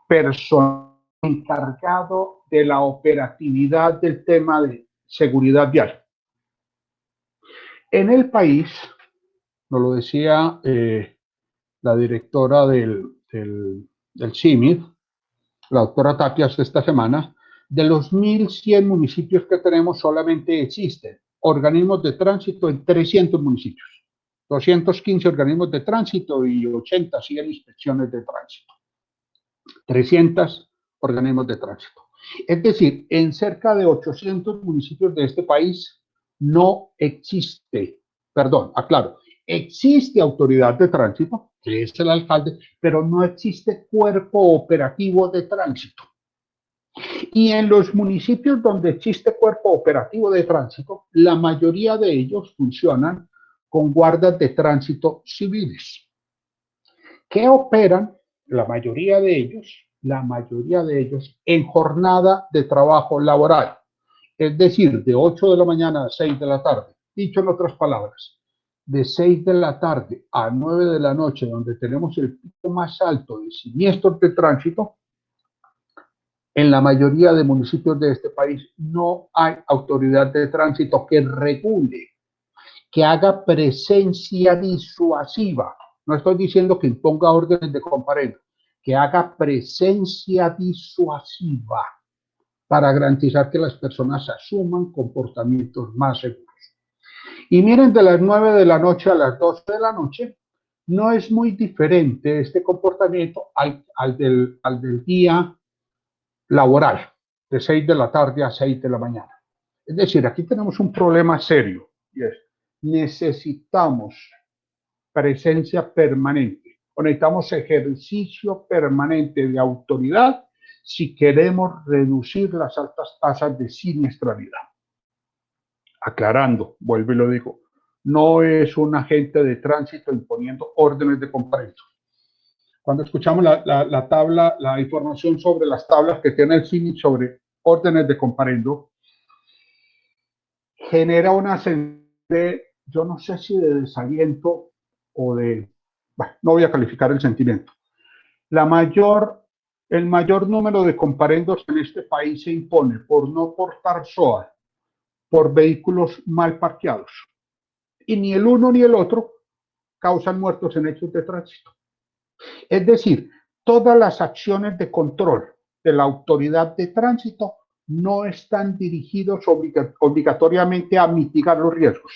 [SPEAKER 3] personal encargado de la operatividad del tema de seguridad vial. En el país, nos lo decía la directora del CIMID, la doctora Tapias, esta semana, de los 1.100 municipios que tenemos, solamente existen organismos de tránsito en 300 municipios, 215 organismos de tránsito y 80 100 inspecciones de tránsito, 300 organismos de tránsito. Es decir, en cerca de 800 municipios de este país no existe, existe autoridad de tránsito, que es el alcalde, pero no existe cuerpo operativo de tránsito. Y en los municipios donde existe cuerpo operativo de tránsito, la mayoría de ellos funcionan con guardas de tránsito civiles, que operan, la mayoría de ellos, en jornada de trabajo laboral, es decir, de 8 de la mañana a 6 de la tarde. Dicho en otras palabras, de 6 de la tarde a 9 de la noche, donde tenemos el pico más alto de siniestros de tránsito, en la mayoría de municipios de este país no hay autoridad de tránsito que regule, que haga presencia disuasiva. No estoy diciendo que imponga órdenes de comparendo, que haga presencia disuasiva para garantizar que las personas asuman comportamientos más seguros. Y miren, de las 9 de la noche a las 12 de la noche, no es muy diferente este comportamiento al del día laboral, de 6 de la tarde a 6 de la mañana. Es decir, aquí tenemos un problema serio, y es, necesitamos presencia permanente, o necesitamos ejercicio permanente de autoridad si queremos reducir las altas tasas de siniestralidad. Aclarando, vuelvo y lo digo, no es un agente de tránsito imponiendo órdenes de comparendo. Cuando escuchamos la tabla, la información sobre las tablas que tiene el CINIC sobre órdenes de comparendo, genera una sensación de, yo no sé si de desaliento o de, bueno, no voy a calificar el sentimiento. El mayor número de comparendos en este país se impone por no portar SOA, por vehículos mal parqueados. Y ni el uno ni el otro causan muertos en hechos de tránsito. Es decir, todas las acciones de control de la autoridad de tránsito no están dirigidos obligatoriamente a mitigar los riesgos.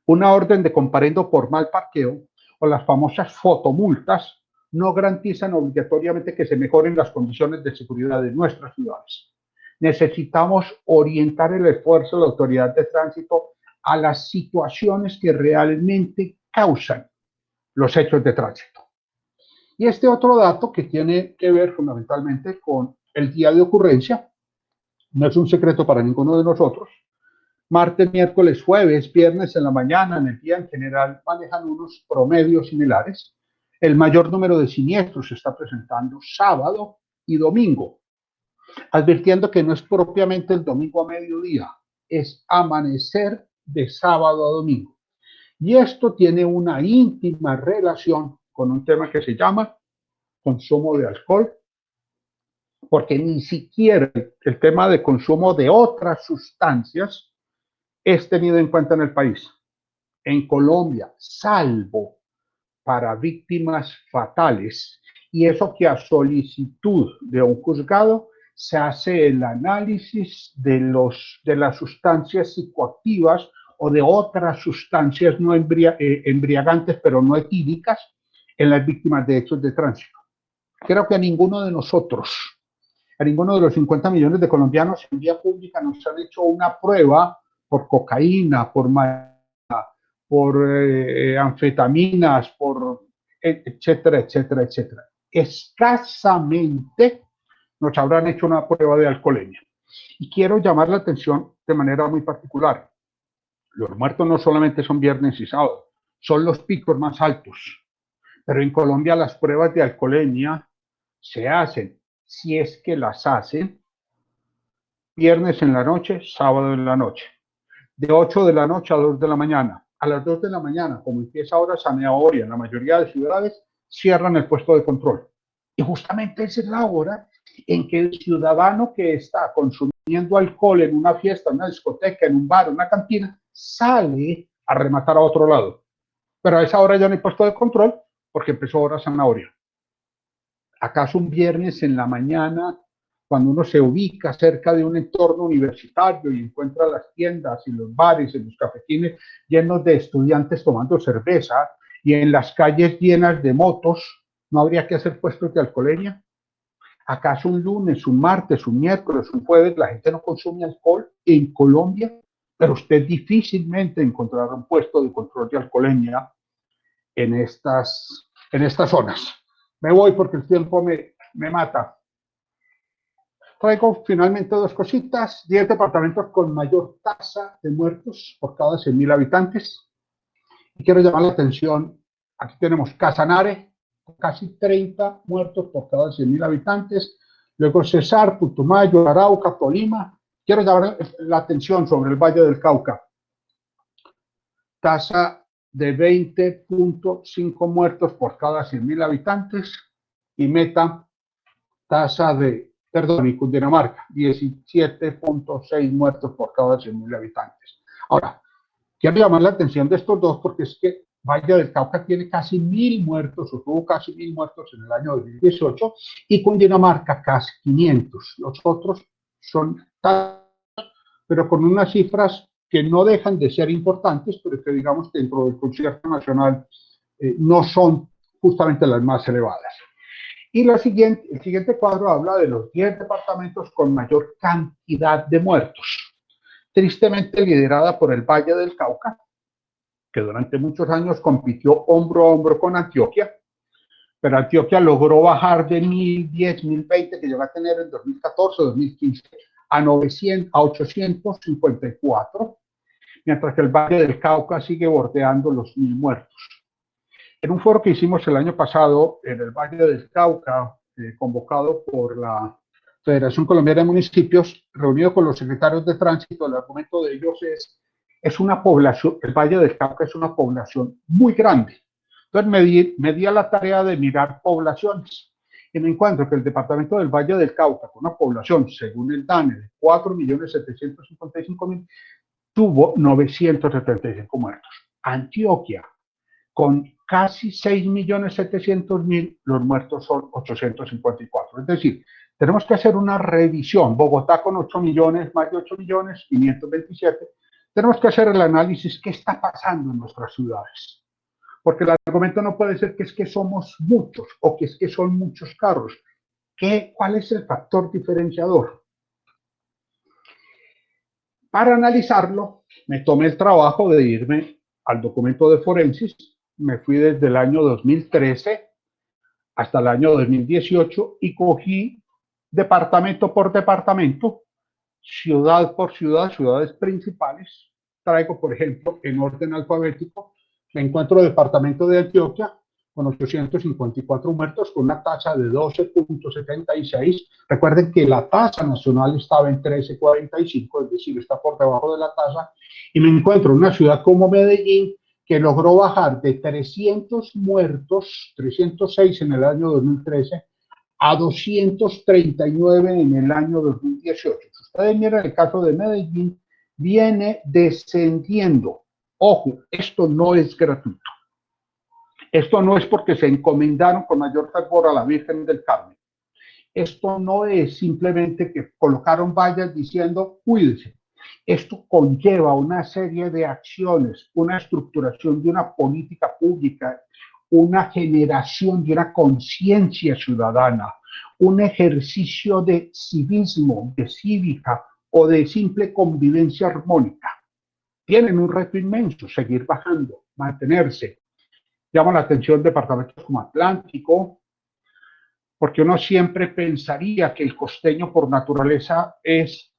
[SPEAKER 3] Una orden de comparendo por mal parqueo o las famosas fotomultas no garantizan obligatoriamente que se mejoren las condiciones de seguridad de nuestras ciudades. Necesitamos orientar el esfuerzo de la autoridad de tránsito a las situaciones que realmente causan los hechos de tránsito. Y este otro dato que tiene que ver fundamentalmente con el día de ocurrencia, no es un secreto para ninguno de nosotros, martes, miércoles, jueves, viernes en la mañana, en el día en general, manejan unos promedios similares. El mayor número de siniestros se está presentando sábado y domingo, advirtiendo que no es propiamente el domingo a mediodía, es amanecer de sábado a domingo. Y esto tiene una íntima relación con un tema que se llama consumo de alcohol, porque ni siquiera el tema de consumo de otras sustancias es tenido en cuenta en el país. En Colombia, salvo para víctimas fatales, y eso que a solicitud de un juzgado se hace el análisis de las sustancias psicoactivas o de otras sustancias no embriagantes, pero no etílicas, en las víctimas de hechos de tránsito. Creo que a ninguno de nosotros, a ninguno de los 50 millones de colombianos en vía pública nos han hecho una prueba por cocaína, por anfetaminas, por etcétera, etcétera, etcétera. Escasamente nos habrán hecho una prueba de alcoholemia. Y quiero llamar la atención de manera muy particular. Los muertos no solamente son viernes y sábado, son los picos más altos. Pero en Colombia las pruebas de alcoholemia se hacen, si es que las hacen, viernes en la noche, sábado en la noche, de 8 de la noche a 2 de la mañana. A las 2 de la mañana, como empieza ahora zanahoria en la mayoría de ciudades, cierran el puesto de control. Y justamente esa es la hora en que el ciudadano que está consumiendo alcohol en una fiesta, en una discoteca, en un bar, en una cantina, sale a rematar a otro lado. Pero a esa hora ya no hay puesto de control porque empezó ahora zanahoria. ¿Acaso un viernes en la mañana, cuando uno se ubica cerca de un entorno universitario y encuentra las tiendas y los bares y los cafetines llenos de estudiantes tomando cerveza y en las calles llenas de motos, no habría que hacer puestos de alcoholemia? ¿Acaso un lunes, un martes, un miércoles, un jueves la gente no consume alcohol en Colombia? Pero usted difícilmente encontrará un puesto de control de alcoholemia en estas zonas. Me voy porque el tiempo me mata. Traigo finalmente dos cositas. 10 departamentos con mayor tasa de muertos por cada 100.000 habitantes. Y quiero llamar la atención, aquí tenemos Casanare, casi 30 muertos por cada 100.000 habitantes. Luego Cesar, Putumayo, Arauca, Tolima. Quiero llamar la atención sobre el Valle del Cauca. tasa de 20.5 muertos por cada 100.000 habitantes, y Meta, tasa de, perdón, y Cundinamarca, 17.6 muertos por cada 100.000 habitantes. Ahora, quiero llamar la atención de estos dos porque es que Valle del Cauca tiene casi 1.000 muertos, o tuvo casi 1.000 muertos en el año 2018, y Cundinamarca casi 500. Los otros son, pero con unas cifras que no dejan de ser importantes, pero que digamos que dentro del concierto nacional no son justamente las más elevadas. Y el siguiente cuadro habla de los 10 departamentos con mayor cantidad de muertos, tristemente liderada por el Valle del Cauca, que durante muchos años compitió hombro a hombro con Antioquia, pero Antioquia logró bajar de 1.010, 1.020 que llegó a tener en 2014, 2015, a 854, mientras que el Valle del Cauca sigue bordeando los 1.000 muertos. En un foro que hicimos el año pasado en el Valle del Cauca, convocado por la Federación Colombiana de Municipios, reunido con los secretarios de tránsito, el argumento de ellos es una población, el Valle del Cauca es una población muy grande. Entonces me di a la tarea de mirar poblaciones y me encuentro que el departamento del Valle del Cauca, con una población, según el DANE, de 4.755.000, tuvo 975 muertos. Antioquia, con casi 6.700.000, los muertos son 854. Es decir, tenemos que hacer una revisión. Bogotá con 8 millones, más de 8 millones, 527. Tenemos que hacer el análisis, ¿qué está pasando en nuestras ciudades? Porque el argumento no puede ser que es que somos muchos o que es que son muchos carros. ¿Cuál es el factor diferenciador? Para analizarlo, me tomé el trabajo de irme al documento de Forensis. Me fui desde el año 2013 hasta el año 2018 y cogí departamento por departamento, ciudad por ciudad, ciudades principales. Traigo, por ejemplo, en orden alfabético, me encuentro el departamento de Antioquia con 854 muertos, con una tasa de 12.76. Recuerden que la tasa nacional estaba en 13.45, es decir, está por debajo de la tasa. Y me encuentro en una ciudad como Medellín, que logró bajar de 300 muertos, 306 en el año 2013, a 239 en el año 2018. Si ustedes miran el caso de Medellín, viene descendiendo. Ojo, esto no es gratuito. Esto no es porque se encomendaron con mayor fervor a la Virgen del Carmen. Esto no es simplemente que colocaron vallas diciendo, cuídense. Esto conlleva una serie de acciones, una estructuración de una política pública, una generación de una conciencia ciudadana, un ejercicio de civismo, de cívica o de simple convivencia armónica. Tienen un reto inmenso, seguir bajando, mantenerse. Llama la atención departamentos como Atlántico, porque uno siempre pensaría que el costeño por naturaleza es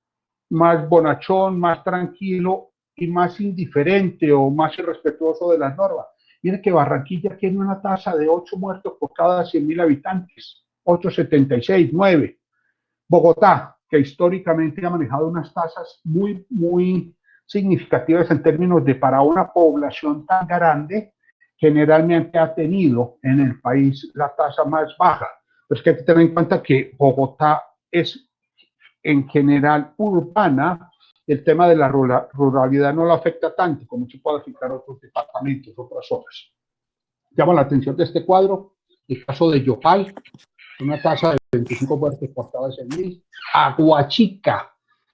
[SPEAKER 3] más bonachón, más tranquilo y más indiferente o más irrespetuoso de las normas. Miren que Barranquilla tiene una tasa de 8 muertos por cada 100.000 habitantes, 8,76, 9. Bogotá, que históricamente ha manejado unas tasas muy, muy significativas en términos de para una población tan grande, generalmente ha tenido en el país la tasa más baja. Pero es que hay que tener en cuenta que Bogotá es en general urbana, el tema de la ruralidad no lo afecta tanto como se puede afectar a otros departamentos, otras zonas. Llama la atención de este cuadro el caso de Yopal, una tasa de 25 muertes por cada 100.000. Aguachica,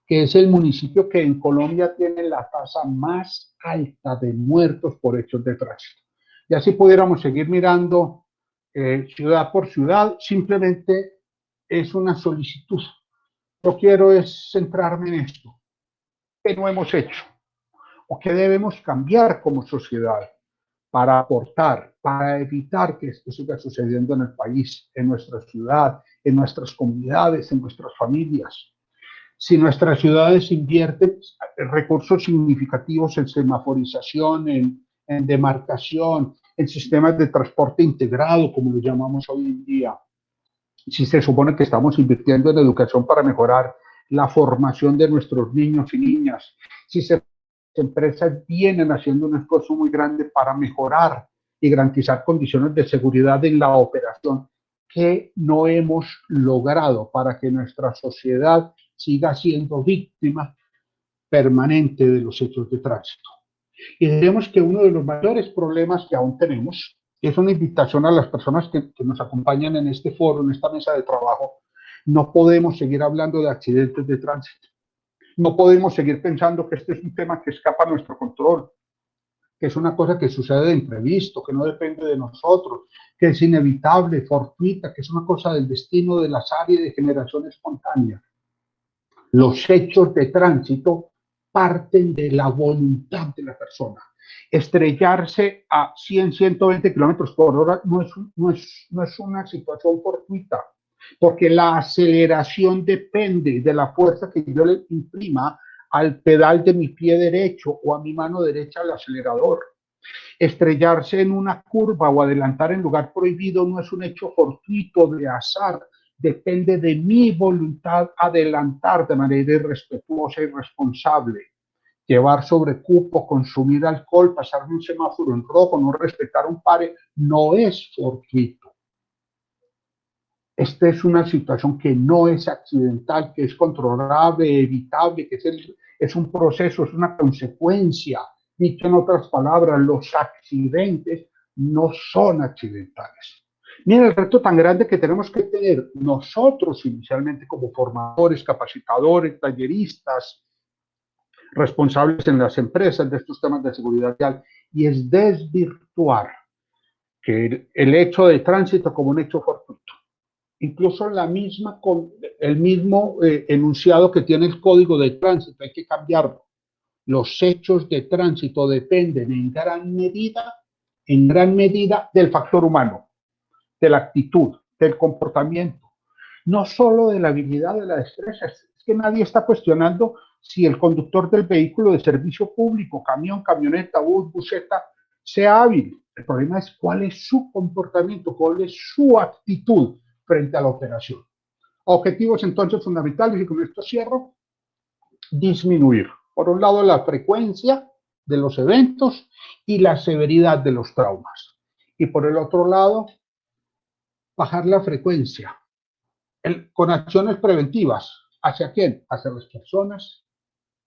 [SPEAKER 3] que es el municipio que en Colombia tiene la tasa más alta de muertos por hechos de tránsito. Y así pudiéramos seguir mirando ciudad por ciudad. Simplemente es una solicitud. Yo quiero es centrarme en esto. ¿Qué no hemos hecho? ¿O qué debemos cambiar como sociedad para aportar, para evitar que esto siga sucediendo en el país, en nuestra ciudad, en nuestras comunidades, en nuestras familias? Si nuestras ciudades invierten recursos significativos en semaforización, en demarcación, en sistemas de transporte integrado, como lo llamamos hoy en día, si se supone que estamos invirtiendo en educación para mejorar la formación de nuestros niños y niñas, si se empresas vienen haciendo un esfuerzo muy grande para mejorar y garantizar condiciones de seguridad en la operación que no hemos logrado para que nuestra sociedad siga siendo víctima permanente de los hechos de tránsito. Y diremos que uno de los mayores problemas que aún tenemos, y es una invitación a las personas que nos acompañan en este foro, en esta mesa de trabajo, no podemos seguir hablando de accidentes de tránsito. No podemos seguir pensando que este es un tema que escapa a nuestro control, que es una cosa que sucede de imprevisto, que no depende de nosotros, que es inevitable, fortuita, que es una cosa del destino del azar y de generación espontánea. Los hechos de tránsito parten de la voluntad de la persona. Estrellarse a 100, 120 kilómetros por hora no es una situación fortuita, porque la aceleración depende de la fuerza que yo le imprima al pedal de mi pie derecho o a mi mano derecha al acelerador. Estrellarse en una curva o adelantar en lugar prohibido no es un hecho fortuito de azar, depende de mi voluntad adelantar de manera irrespetuosa y responsable. Llevar sobrecupo, consumir alcohol, pasar un semáforo en rojo, no respetar un pare, no es fortuito. Esta es una situación que no es accidental, que es controlable, evitable, que es un proceso, es una consecuencia. Dicho en otras palabras, los accidentes no son accidentales. Mira el reto tan grande que tenemos que tener nosotros inicialmente como formadores, capacitadores, talleristas, responsables en las empresas de estos temas de seguridad vial, y es desvirtuar que el hecho de tránsito como un hecho fortuito. Incluso el mismo enunciado que tiene el código de tránsito, hay que cambiarlo. Los hechos de tránsito dependen en gran medida del factor humano, de la actitud, del comportamiento, no solo de la habilidad, de la destreza. Es que nadie está cuestionando si el conductor del vehículo de servicio público, camión, camioneta, bus, buseta, sea hábil. El problema es cuál es su comportamiento, cuál es su actitud frente a la operación. Objetivos entonces fundamentales, y con esto cierro: disminuir, por un lado, la frecuencia de los eventos y la severidad de los traumas, y por el otro lado, bajar la frecuencia con acciones preventivas. ¿Hacia quién? Hacia las personas,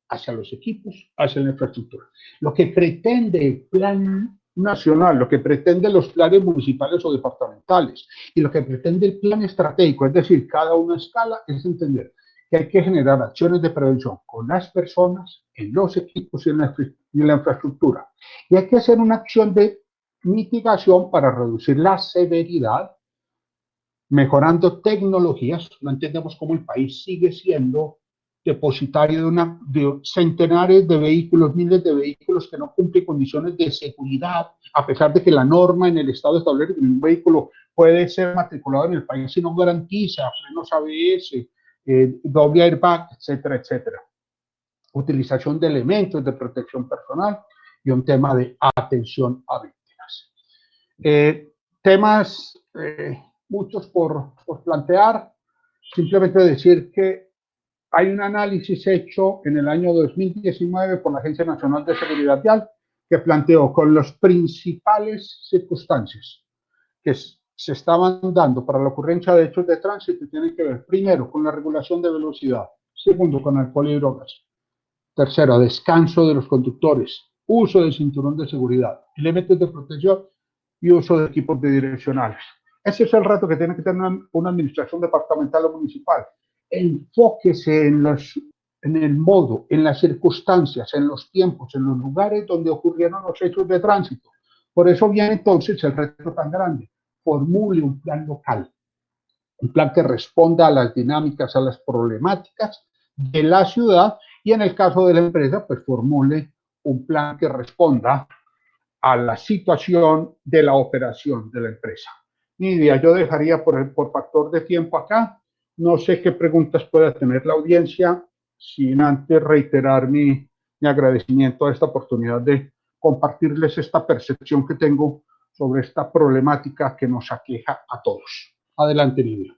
[SPEAKER 3] hacia los equipos, hacia la infraestructura. Lo que pretende el plan nacional, lo que pretende los planes municipales o departamentales y lo que pretende el plan estratégico, es decir, cada una escala, es entender que hay que generar acciones de prevención con las personas, en los equipos y en la infraestructura. Y hay que hacer una acción de mitigación para reducir la severidad, mejorando tecnologías. No entendemos cómo el país sigue siendo depositario de centenares de vehículos, miles de vehículos que no cumplen condiciones de seguridad, a pesar de que la norma en el Estado establece que un vehículo puede ser matriculado en el país si no garantiza frenos ABS, doble airbag, etcétera, etcétera. Utilización de elementos de protección personal y un tema de atención a víctimas. Temas muchos por plantear. Simplemente decir que hay un análisis hecho en el año 2019 por la Agencia Nacional de Seguridad Vial que planteó con las principales circunstancias que se estaban dando para la ocurrencia de hechos de tránsito. Tienen que ver, primero, con la regulación de velocidad; segundo, con alcohol y drogas; tercero, descanso de los conductores; uso del cinturón de seguridad; elementos de protección y uso de equipos bidireccionales. Ese es el reto que tiene que tener una administración departamental o municipal. Enfóquese en el modo, en las circunstancias, en los tiempos, en los lugares donde ocurrieron los hechos de tránsito. Por eso viene entonces el reto tan grande. Formule un plan local, un plan que responda a las dinámicas, a las problemáticas de la ciudad, y en el caso de la empresa, pues formule un plan que responda a la situación de la operación de la empresa. Nidia, yo dejaría por factor de tiempo acá. No sé qué preguntas pueda tener la audiencia, sin antes reiterar mi agradecimiento a esta oportunidad de compartirles esta percepción que tengo sobre esta problemática que nos aqueja a todos. Adelante, Nidia.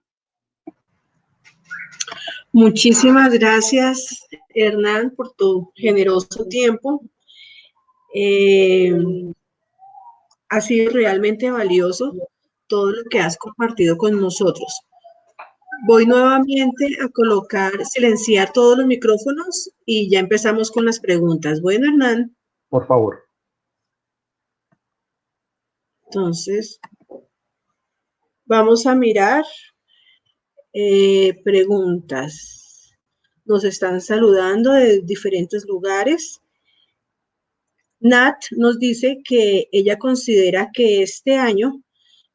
[SPEAKER 1] Muchísimas gracias, Hernán, por tu generoso tiempo. Eh, ha sido realmente valioso todo lo que has compartido con nosotros. Voy nuevamente a silenciar todos los micrófonos y ya empezamos con las preguntas. Bueno, Hernán,
[SPEAKER 3] Por favor.
[SPEAKER 1] entonces vamos a mirar preguntas. Nos están saludando de diferentes lugares. Nat nos dice que ella considera que este año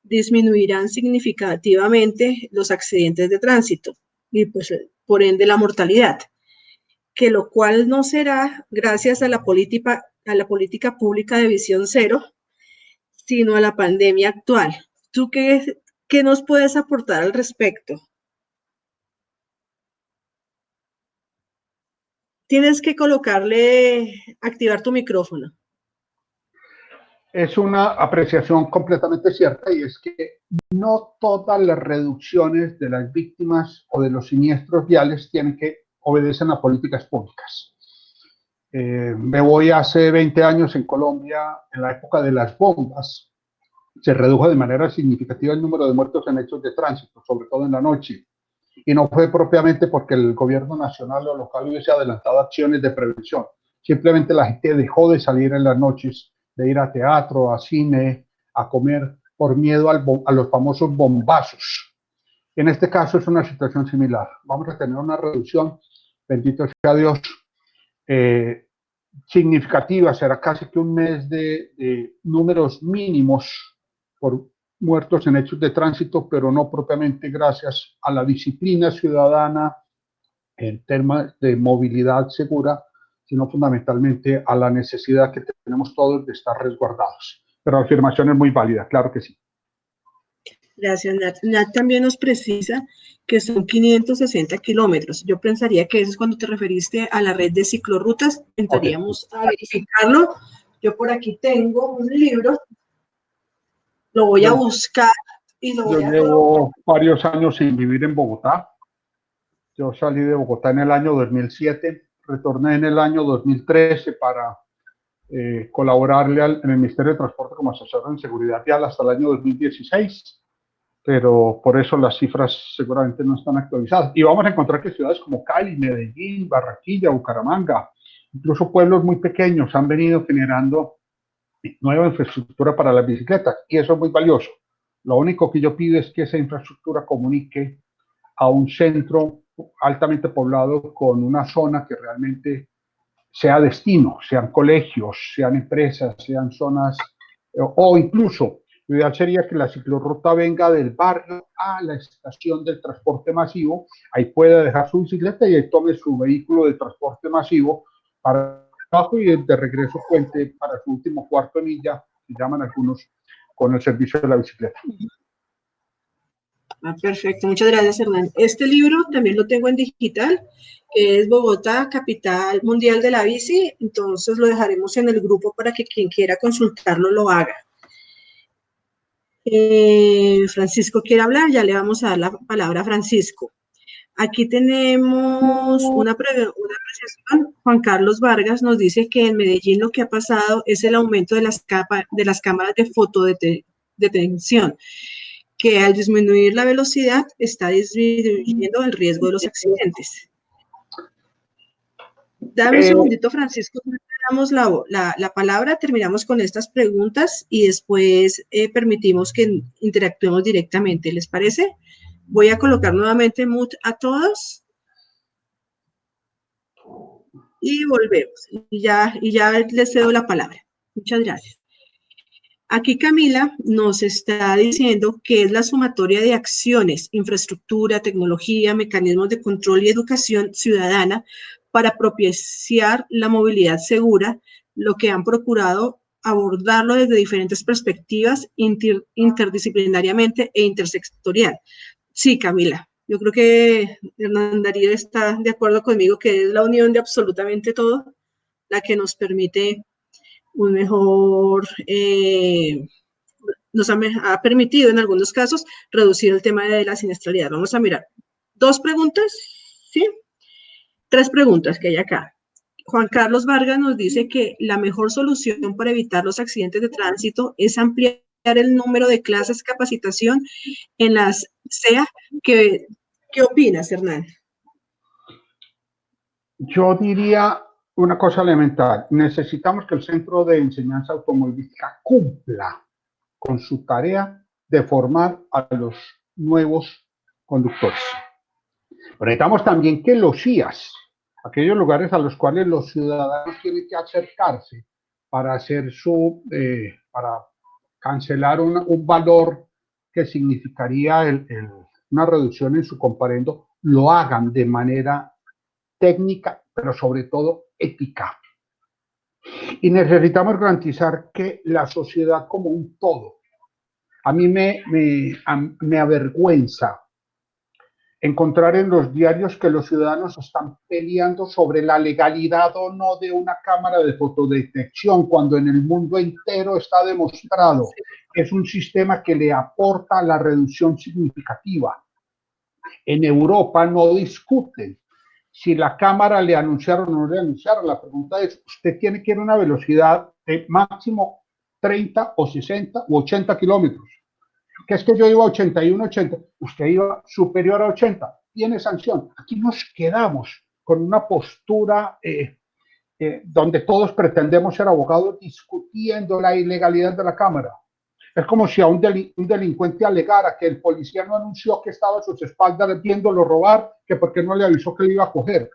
[SPEAKER 1] disminuirán significativamente los accidentes de tránsito y pues por ende la mortalidad, que lo cual no será gracias a la política pública de visión cero, sino a la pandemia actual. ¿Tú qué nos puedes aportar al respecto? Tienes que activar tu micrófono.
[SPEAKER 3] Es una apreciación completamente cierta y es que no todas las reducciones de las víctimas o de los siniestros viales tienen que obedecer a políticas públicas. Me voy hace 20 años en Colombia, en la época de las bombas, se redujo de manera significativa el número de muertos en hechos de tránsito, sobre todo en la noche. Y no fue propiamente porque el gobierno nacional o local hubiese adelantado acciones de prevención. Simplemente la gente dejó de salir en las noches, de ir a teatro, a cine, a comer, por miedo a los famosos bombazos. En este caso es una situación similar. Vamos a tener una reducción, bendito sea Dios, eh, significativa. Será casi que un mes de números mínimos por muertos en hechos de tránsito, pero no propiamente gracias a la disciplina ciudadana en temas de movilidad segura, sino fundamentalmente a la necesidad que tenemos todos de estar resguardados. Pero la afirmación es muy válida, claro que sí.
[SPEAKER 1] Gracias, Nat. Nat también nos precisa que son 560 kilómetros. Yo pensaría que eso es cuando te referiste a la red de ciclorrutas. Entraríamos a verificarlo. Yo por aquí tengo un libro, lo voy a buscar y lo
[SPEAKER 3] Yo
[SPEAKER 1] voy a colocar.
[SPEAKER 3] llevo varios años sin vivir en Bogotá. Yo salí de Bogotá en el año 2007, retorné en el año 2013 para colaborarle en el Ministerio de Transporte como asesor en seguridad vial hasta el año 2016, pero por eso las cifras seguramente no están actualizadas. Y vamos a encontrar que ciudades como Cali, Medellín, Barranquilla, Bucaramanga, incluso pueblos muy pequeños han venido generando nueva infraestructura para las bicicletas y eso es muy valioso. Lo único que yo pido es que esa infraestructura comunique a un centro altamente poblado con una zona que realmente sea destino, sean colegios, sean empresas, sean zonas, o incluso, lo ideal sería que la ciclorruta venga del barrio a la estación del transporte masivo, ahí pueda dejar su bicicleta y ahí tome su vehículo de transporte masivo para abajo y de regreso puente para su último cuarto de milla, que llaman algunos, con el servicio de la bicicleta.
[SPEAKER 1] Perfecto, muchas gracias, Hernán. Este libro también lo tengo en digital, que es Bogotá, capital mundial de la bici, entonces lo dejaremos en el grupo para que quien quiera consultarlo lo haga. Francisco quiere hablar, ya le vamos a dar la palabra a Francisco. Aquí tenemos una apreciación. Juan Carlos Vargas nos dice que en Medellín lo que ha pasado es el aumento de las cámaras de fotodetención, que al disminuir la velocidad está disminuyendo el riesgo de los accidentes. Dame un segundito, Francisco, le damos la palabra, terminamos con estas preguntas y después permitimos que interactuemos directamente. ¿Les parece? Voy a colocar nuevamente mute a todos y volvemos. Y ya les cedo la palabra. Muchas gracias. Aquí Camila nos está diciendo que es la sumatoria de acciones, infraestructura, tecnología, mecanismos de control y educación ciudadana para propiciar la movilidad segura, lo que han procurado abordarlo desde diferentes perspectivas interdisciplinariamente e intersectorial. Sí, Camila, yo creo que Hernán Darío está de acuerdo conmigo que es la unión de absolutamente todo la que nos permite un mejor, nos ha permitido en algunos casos reducir el tema de la siniestralidad. Vamos a mirar 2 preguntas, ¿sí? 3 preguntas que hay acá. Juan Carlos Vargas nos dice que la mejor solución para evitar los accidentes de tránsito es ampliar el número de clases de capacitación en las CEA. ¿Qué opinas, Hernán?
[SPEAKER 3] Yo diría una cosa elemental. Necesitamos que el Centro de Enseñanza Automovilística cumpla con su tarea de formar a los nuevos conductores. Pero necesitamos también que los CIAs, aquellos lugares a los cuales los ciudadanos tienen que acercarse para hacer para cancelar un valor que significaría una reducción en su comparendo, lo hagan de manera técnica, pero sobre todo ética. Y necesitamos garantizar que la sociedad como un todo, a mí me avergüenza encontrar en los diarios que los ciudadanos están peleando sobre la legalidad o no de una cámara de fotodetección, cuando en el mundo entero está demostrado que es un sistema que le aporta la reducción significativa. En Europa no discuten si la cámara le anunciaron o no le anunciaron. La pregunta es, usted tiene que ir a una velocidad de máximo 30 o 60 u 80 kilómetros. Que es que yo iba a 81, 80, usted iba superior a 80, tiene sanción. Aquí nos quedamos con una postura donde todos pretendemos ser abogados discutiendo la ilegalidad de la cámara. Es como si a un delincuente alegara que el policía no anunció que estaba a sus espaldas viéndolo robar, que porque no le avisó que le iba a coger.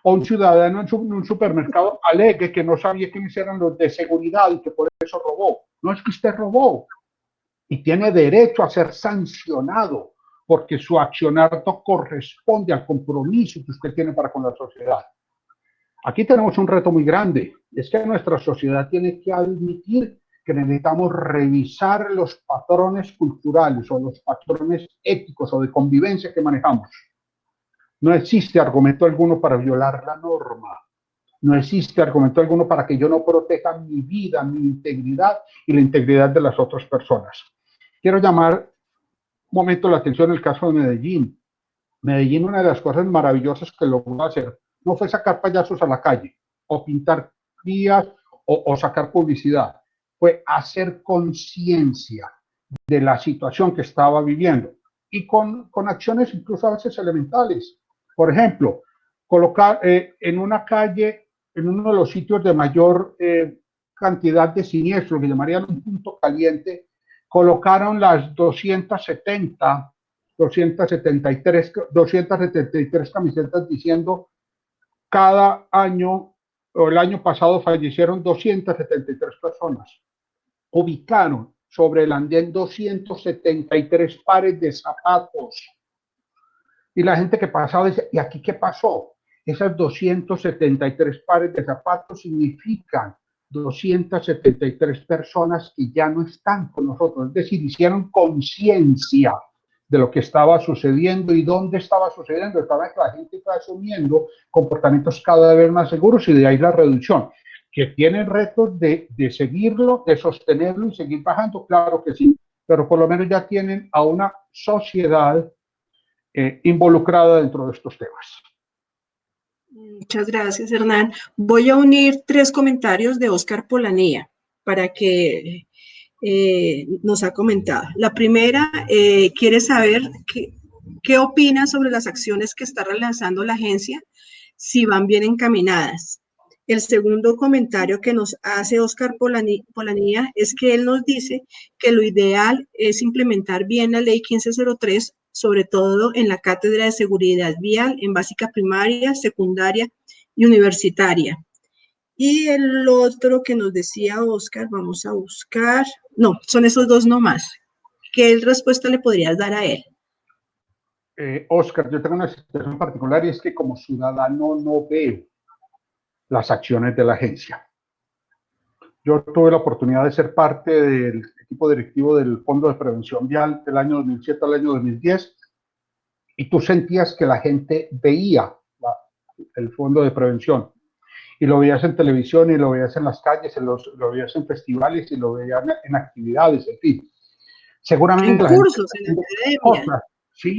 [SPEAKER 3] O un ciudadano en un supermercado alegue que no sabía quiénes eran los de seguridad y que por eso robó. No es que usted robó, y tiene derecho a ser sancionado porque su accionar no corresponde al compromiso que usted tiene para con la sociedad. Aquí tenemos un reto muy grande, es que nuestra sociedad tiene que admitir que necesitamos revisar los patrones culturales o los patrones éticos o de convivencia que manejamos. No existe argumento alguno para violar la norma. No existe argumento alguno para que yo no proteja mi vida, mi integridad y la integridad de las otras personas. Quiero llamar un momento la atención en el caso de Medellín. Medellín, una de las cosas maravillosas que logró hacer no fue sacar payasos a la calle o pintar vías o sacar publicidad, fue hacer conciencia de la situación que estaba viviendo y con acciones incluso a veces elementales. Por ejemplo, colocar en una calle, en uno de los sitios de mayor cantidad de siniestros, que llamarían un punto caliente, colocaron las 273 camisetas diciendo cada año o el año pasado fallecieron 273 personas. Ubicaron sobre el andén 273 pares de zapatos. Y la gente que pasaba dice, ¿y aquí qué pasó? Esas 273 pares de zapatos significan 273 personas que ya no están con nosotros, es decir, hicieron conciencia de lo que estaba sucediendo y dónde estaba sucediendo. Estaba que la gente está asumiendo comportamientos cada vez más seguros y de ahí la reducción. Que tienen retos de seguirlo, de sostenerlo y seguir bajando, claro que sí, pero por lo menos ya tienen a una sociedad involucrada dentro de estos temas.
[SPEAKER 1] Muchas gracias, Hernán. Voy a unir 3 comentarios de Óscar Polanía para que nos ha comentado. La primera, quiere saber qué opina sobre las acciones que está realizando la agencia, si van bien encaminadas. El segundo comentario que nos hace Óscar Polanía es que él nos dice que lo ideal es implementar bien la ley 1503, sobre todo en la cátedra de seguridad vial, en básica primaria, secundaria y universitaria. Y el otro que nos decía Óscar, vamos a buscar, no, son esos 2 nomás. ¿Qué respuesta le podrías dar a él?
[SPEAKER 3] Óscar, yo tengo una situación particular y es que como ciudadano no veo las acciones de la agencia. Yo tuve la oportunidad de ser parte del equipo directivo del Fondo de Prevención Vial del año 2007 al año 2010 y tú sentías que la gente veía el Fondo de Prevención y lo veías en televisión y lo veías en las calles, lo veías en festivales y lo veías en actividades, en fin. Seguramente
[SPEAKER 1] en cursos, en academias.
[SPEAKER 3] Sí,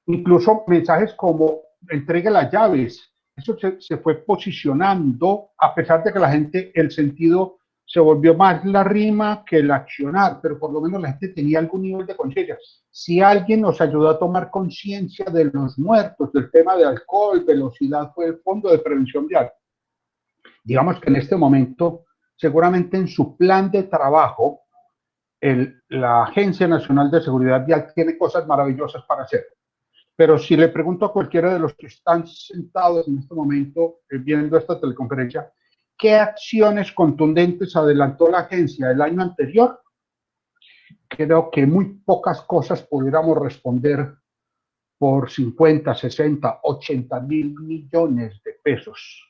[SPEAKER 3] incluso mensajes como entregue las llaves, eso se fue posicionando, a pesar de que la gente, el sentido se volvió más la rima que el accionar, pero por lo menos la gente tenía algún nivel de conciencia. Si alguien nos ayudó a tomar conciencia de los muertos, del tema de alcohol, velocidad, fue el Fondo de Prevención Vial. Digamos que en este momento, seguramente en su plan de trabajo, la Agencia Nacional de Seguridad Vial tiene cosas maravillosas para hacer. Pero si le pregunto a cualquiera de los que están sentados en este momento viendo esta teleconferencia, ¿qué acciones contundentes adelantó la agencia el año anterior? Creo que muy pocas cosas pudiéramos responder por 50, 60, 80 mil millones de pesos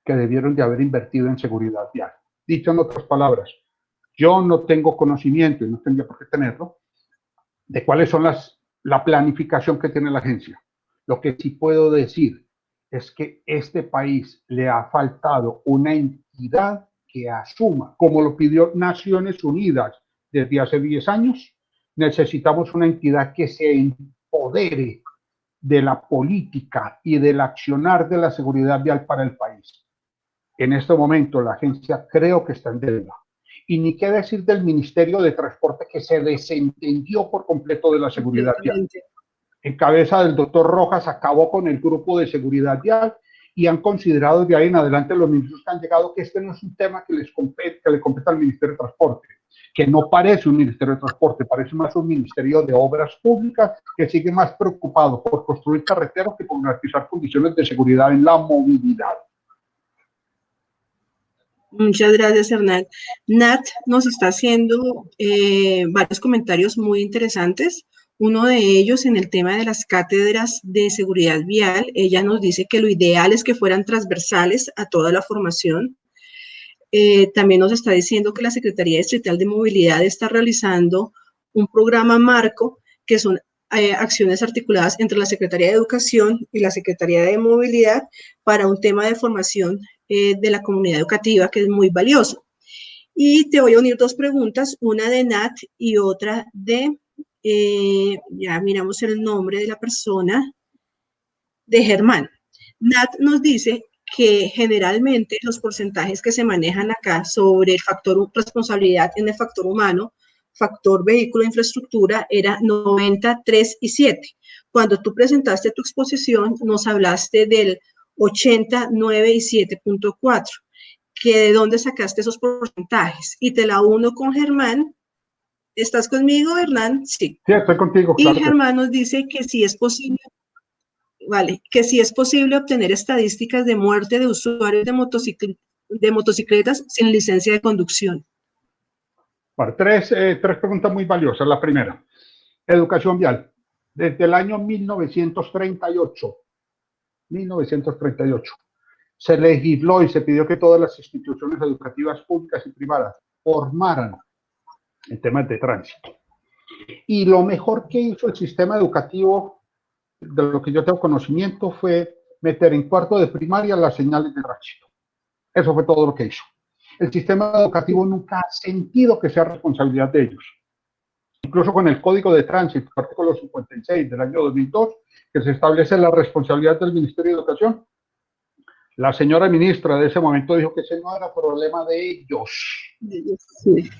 [SPEAKER 3] que debieron de haber invertido en seguridad vial. Dicho en otras palabras, yo no tengo conocimiento, y no tendría por qué tenerlo, de cuáles son la planificación que tiene la agencia. Lo que sí puedo decir es que este país le ha faltado una entidad que asuma, como lo pidió Naciones Unidas desde hace 10 años, necesitamos una entidad que se empodere de la política y del accionar de la seguridad vial para el país. En este momento la agencia creo que está en deuda. Y ni qué decir del Ministerio de Transporte, que se desentendió por completo de la seguridad vial. En cabeza del doctor Rojas acabó con el grupo de seguridad vial y han considerado de ahí en adelante los ministros que han llegado que este no es un tema que le compete al Ministerio de Transporte, que no parece un Ministerio de Transporte, parece más un Ministerio de Obras Públicas que sigue más preocupado por construir carreteras que por garantizar condiciones de seguridad en la movilidad.
[SPEAKER 1] Muchas gracias, Hernán. Nat nos está haciendo varios comentarios muy interesantes. Uno de ellos en el tema de las cátedras de seguridad vial. Ella nos dice que lo ideal es que fueran transversales a toda la formación. También nos está diciendo que la Secretaría Distrital de Movilidad está realizando un programa marco que son acciones articuladas entre la Secretaría de Educación y la Secretaría de Movilidad para un tema de formación de la comunidad educativa que es muy valioso. Y te voy a unir dos preguntas, una de Nat y otra de, ya miramos el nombre de la persona, de Germán. Nat nos dice que generalmente los porcentajes que se manejan acá sobre el factor responsabilidad en el factor humano, factor vehículo, infraestructura, era 90, 3 y 7. Cuando tú presentaste tu exposición, nos hablaste del 80, 9 y 7.4. Que ¿de dónde sacaste esos porcentajes? Y te la uno con Germán. ¿Estás conmigo, Hernán? Sí.
[SPEAKER 3] Sí, estoy contigo.
[SPEAKER 1] Y claro, Germán nos dice que si es posible, vale, que si es posible obtener estadísticas de muerte de usuarios de motocicletas sin licencia de conducción.
[SPEAKER 3] Bueno, tres preguntas muy valiosas. La primera, educación vial. Desde el año 1938, se legisló y se pidió que todas las instituciones educativas públicas y privadas formaran en temas de tránsito. Y lo mejor que hizo el sistema educativo, de lo que yo tengo conocimiento, fue meter en cuarto de primaria las señales de tránsito. Eso fue todo lo que hizo. El sistema educativo nunca ha sentido que sea responsabilidad de ellos. Incluso con el Código de Tránsito, artículo 56 del año 2002, que se establece la responsabilidad del Ministerio de Educación, la señora ministra de ese momento dijo que ese no era problema de ellos. Sí.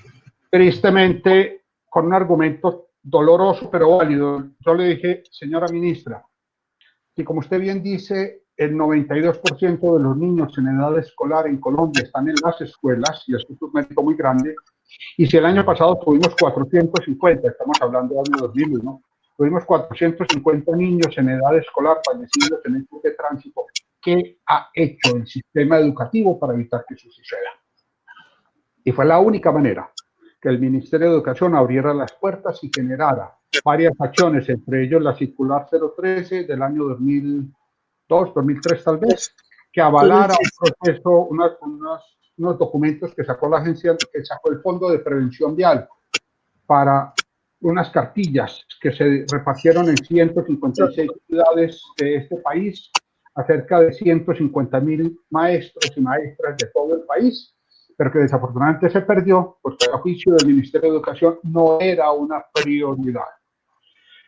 [SPEAKER 3] Tristemente, con un argumento doloroso pero válido, yo le dije, señora ministra, y como usted bien dice, el 92% de los niños en edad escolar en Colombia están en las escuelas, y es un mérito muy grande, y si el año pasado tuvimos 450, estamos hablando del año 2001, tuvimos 450 niños en edad escolar fallecidos en hechos de tránsito, ¿qué ha hecho el sistema educativo para evitar que eso suceda? Y fue la única manera que el Ministerio de Educación abriera las puertas y generara varias acciones, entre ellos la circular 013 del año 2002, 2003 tal vez, que avalara un proceso, unos documentos que sacó la agencia, que sacó el Fondo de Prevención Vial para unas cartillas que se repartieron en 156 ciudades de este país a cerca de 150.000 maestros y maestras de todo el país, pero que desafortunadamente se perdió porque a juicio del Ministerio de Educación no era una prioridad.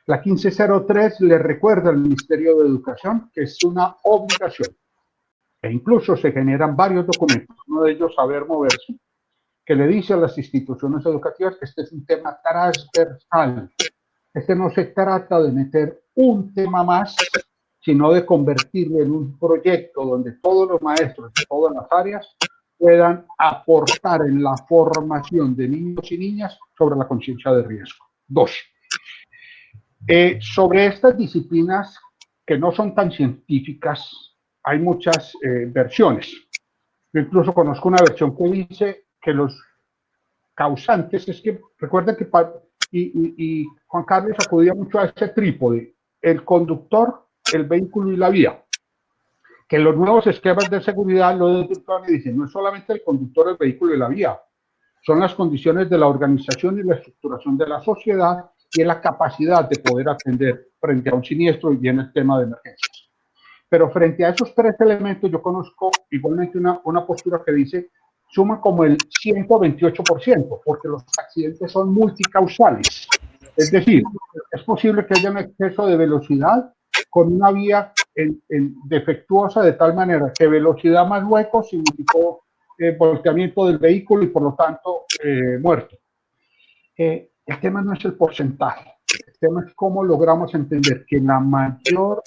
[SPEAKER 3] La 1503 le recuerda al Ministerio de Educación que es una obligación E incluso se generan varios documentos, uno de ellos Saber Moverse, que le dice a las instituciones educativas que este es un tema transversal. Este no se trata de meter un tema más, sino de convertirlo en un proyecto donde todos los maestros de todas las áreas puedan aportar en la formación de niños y niñas sobre la conciencia de riesgo. Dos, sobre estas disciplinas que no son tan científicas, hay muchas versiones. Yo incluso conozco una versión que dice que los causantes, es que recuerden que y Juan Carlos acudía mucho a ese trípode, el conductor, el vehículo y la vía, que los nuevos esquemas de seguridad lo desvirtúan y dicen, no es solamente el conductor, el vehículo y la vía, son las condiciones de la organización y la estructuración de la sociedad y la capacidad de poder atender frente a un siniestro y bien el tema de emergencias. Pero frente a esos tres elementos yo conozco igualmente una postura que dice suma como el 128%, porque los accidentes son multicausales. Es decir, es posible que haya un exceso de velocidad con una vía defectuosa de tal manera que velocidad más hueco significó volteamiento del vehículo y por lo tanto muerto. El tema no es el porcentaje, el tema es cómo logramos entender que la mayor,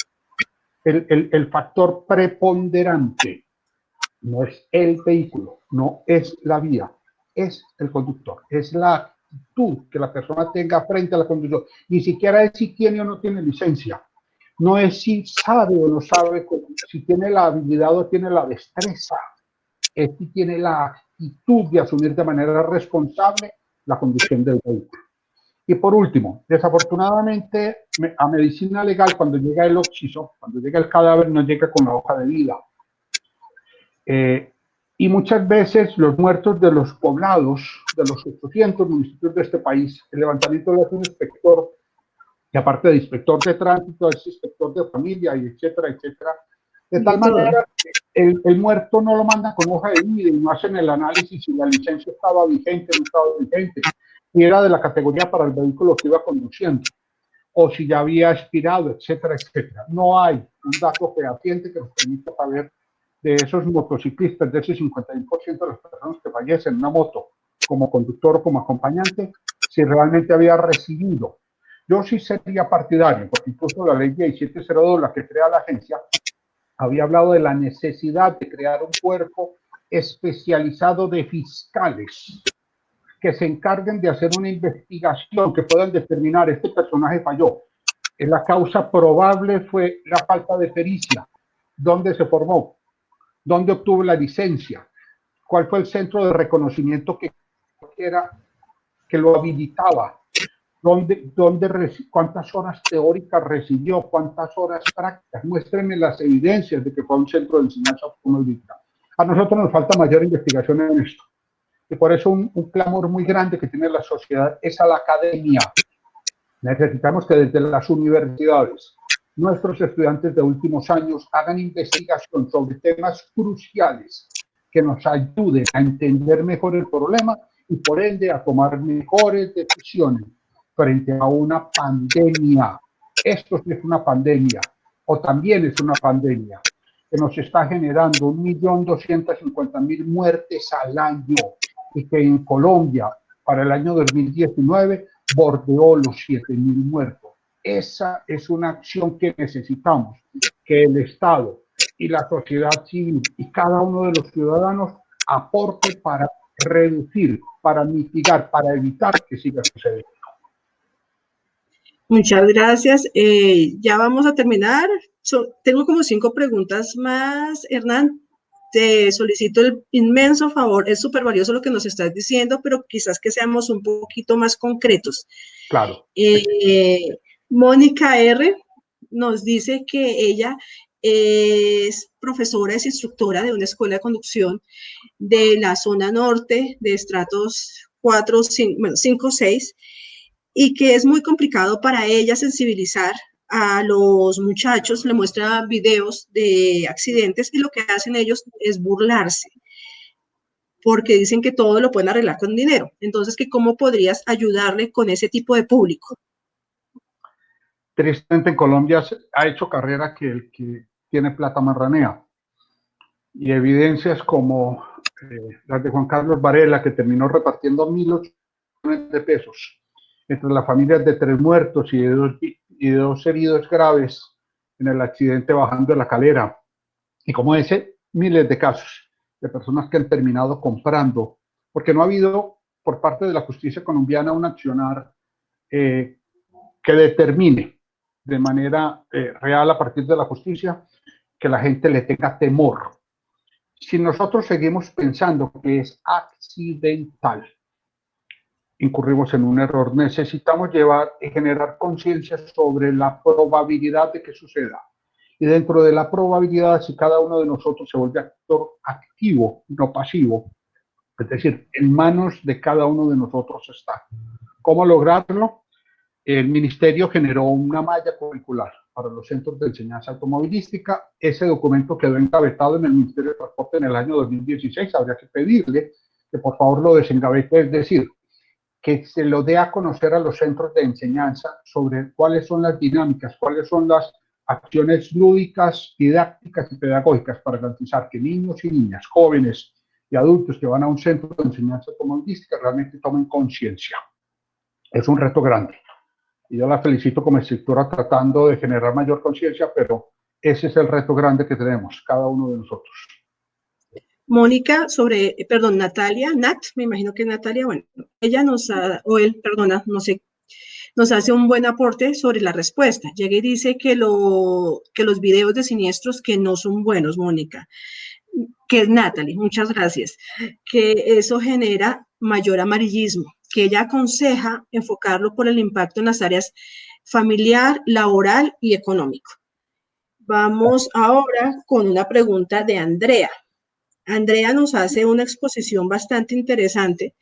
[SPEAKER 3] el factor preponderante no es el vehículo, no es la vía, es el conductor, es la actitud que la persona tenga frente a la conducción. Ni siquiera es si tiene o no tiene licencia, no es si sabe o no sabe, si tiene la habilidad o tiene la destreza, es si tiene la actitud de asumir de manera responsable la conducción del vehículo. Y por último, desafortunadamente a medicina legal, cuando llega el occiso, cuando llega el cadáver, no llega con la hoja de vida. Y muchas veces los muertos de los poblados, de los 800 municipios de este país, el levantamiento lo hace un inspector, que aparte de inspector de tránsito, es inspector de familia, y etcétera, etcétera. De tal manera que el muerto no lo manda con hoja de vida y no hacen el análisis si la licencia estaba vigente o no estaba vigente, si era de la categoría para el vehículo que iba conduciendo, o si ya había expirado, etcétera, etcétera. No hay un dato fehaciente que nos permita saber de esos motociclistas, de ese 51% de las personas que fallecen en una moto como conductor o como acompañante, si realmente había recibido. Yo sí sería partidario, porque incluso la ley 1702, la que crea la agencia, había hablado de la necesidad de crear un cuerpo especializado de fiscales que se encarguen de hacer una investigación, que puedan determinar este personaje falló. La causa probable fue la falta de pericia. ¿Dónde se formó? ¿Dónde obtuvo la licencia? ¿Cuál fue el centro de reconocimiento que lo habilitaba? ¿Cuántas horas teóricas recibió? ¿Cuántas horas prácticas? Muéstrenme las evidencias de que fue un centro de enseñanza automovilística. A nosotros nos falta mayor investigación en esto. Y por eso un clamor muy grande que tiene la sociedad es a la academia. Necesitamos que desde las universidades nuestros estudiantes de últimos años hagan investigación sobre temas cruciales que nos ayuden a entender mejor el problema y por ende a tomar mejores decisiones frente a una pandemia. Esto sí es una pandemia, o también es una pandemia que nos está generando 1.250.000 muertes al año y que en Colombia para el año 2019 bordeó los 7.000 muertos. Esa es una acción que necesitamos, que el Estado y la sociedad civil y cada uno de los ciudadanos aporte para reducir, para mitigar, para evitar que siga sucediendo.
[SPEAKER 1] Muchas gracias. Ya vamos a terminar. Tengo como 5 preguntas más, Hernán. Te solicito el inmenso favor. Es súper valioso lo que nos estás diciendo, pero quizás que seamos un poquito más concretos.
[SPEAKER 3] Claro.
[SPEAKER 1] Mónica R. nos dice que ella es profesora, es instructora de una escuela de conducción de la zona norte de estratos 4, 5, 6, y que es muy complicado para ella sensibilizar a los muchachos, le muestra videos de accidentes y lo que hacen ellos es burlarse, porque dicen que todo lo pueden arreglar con dinero. Entonces, ¿cómo podrías ayudarle con ese tipo de público?
[SPEAKER 3] Tristemente en Colombia ha hecho carrera que el que tiene plata marranea. y evidencias como las de Juan Carlos Varela, que terminó repartiendo 1.800 de pesos entre las familias de 3 muertos y de dos heridos graves en el accidente bajando de la Calera. Y como ese, miles de casos de personas que han terminado comprando, porque no ha habido por parte de la justicia colombiana un accionar que determine de manera real a partir de la justicia que la gente le tenga temor. Si nosotros seguimos pensando que es accidental, incurrimos en un error. Necesitamos llevar y generar conciencia sobre la probabilidad de que suceda. Y dentro de la probabilidad, si cada uno de nosotros se vuelve actor activo, no pasivo, es decir, en manos de cada uno de nosotros está. ¿Cómo lograrlo? El ministerio generó una malla curricular para los centros de enseñanza automovilística. Ese documento quedó encabezado en el Ministerio de Transporte en el año 2016. Habría que pedirle que por favor lo desengavete, es decir, que se lo dé a conocer a los centros de enseñanza sobre cuáles son las dinámicas, cuáles son las acciones lúdicas, didácticas y pedagógicas para garantizar que niños y niñas, jóvenes y adultos que van a un centro de enseñanza automovilística realmente tomen conciencia. Es un reto grande. Y yo la felicito como instructora tratando de generar mayor conciencia, pero ese es el reto grande que tenemos, cada uno de nosotros.
[SPEAKER 1] Mónica, Natalia, me imagino que Natalia, bueno, ella no sé, nos hace un buen aporte sobre la respuesta. Llega y dice que los videos de siniestros que no son buenos, Mónica, que es Natalie, muchas gracias, que eso genera mayor amarillismo, que ella aconseja enfocarlo por el impacto en las áreas familiar, laboral y económico. Vamos ahora con una pregunta de Andrea. Andrea nos hace una exposición bastante interesante.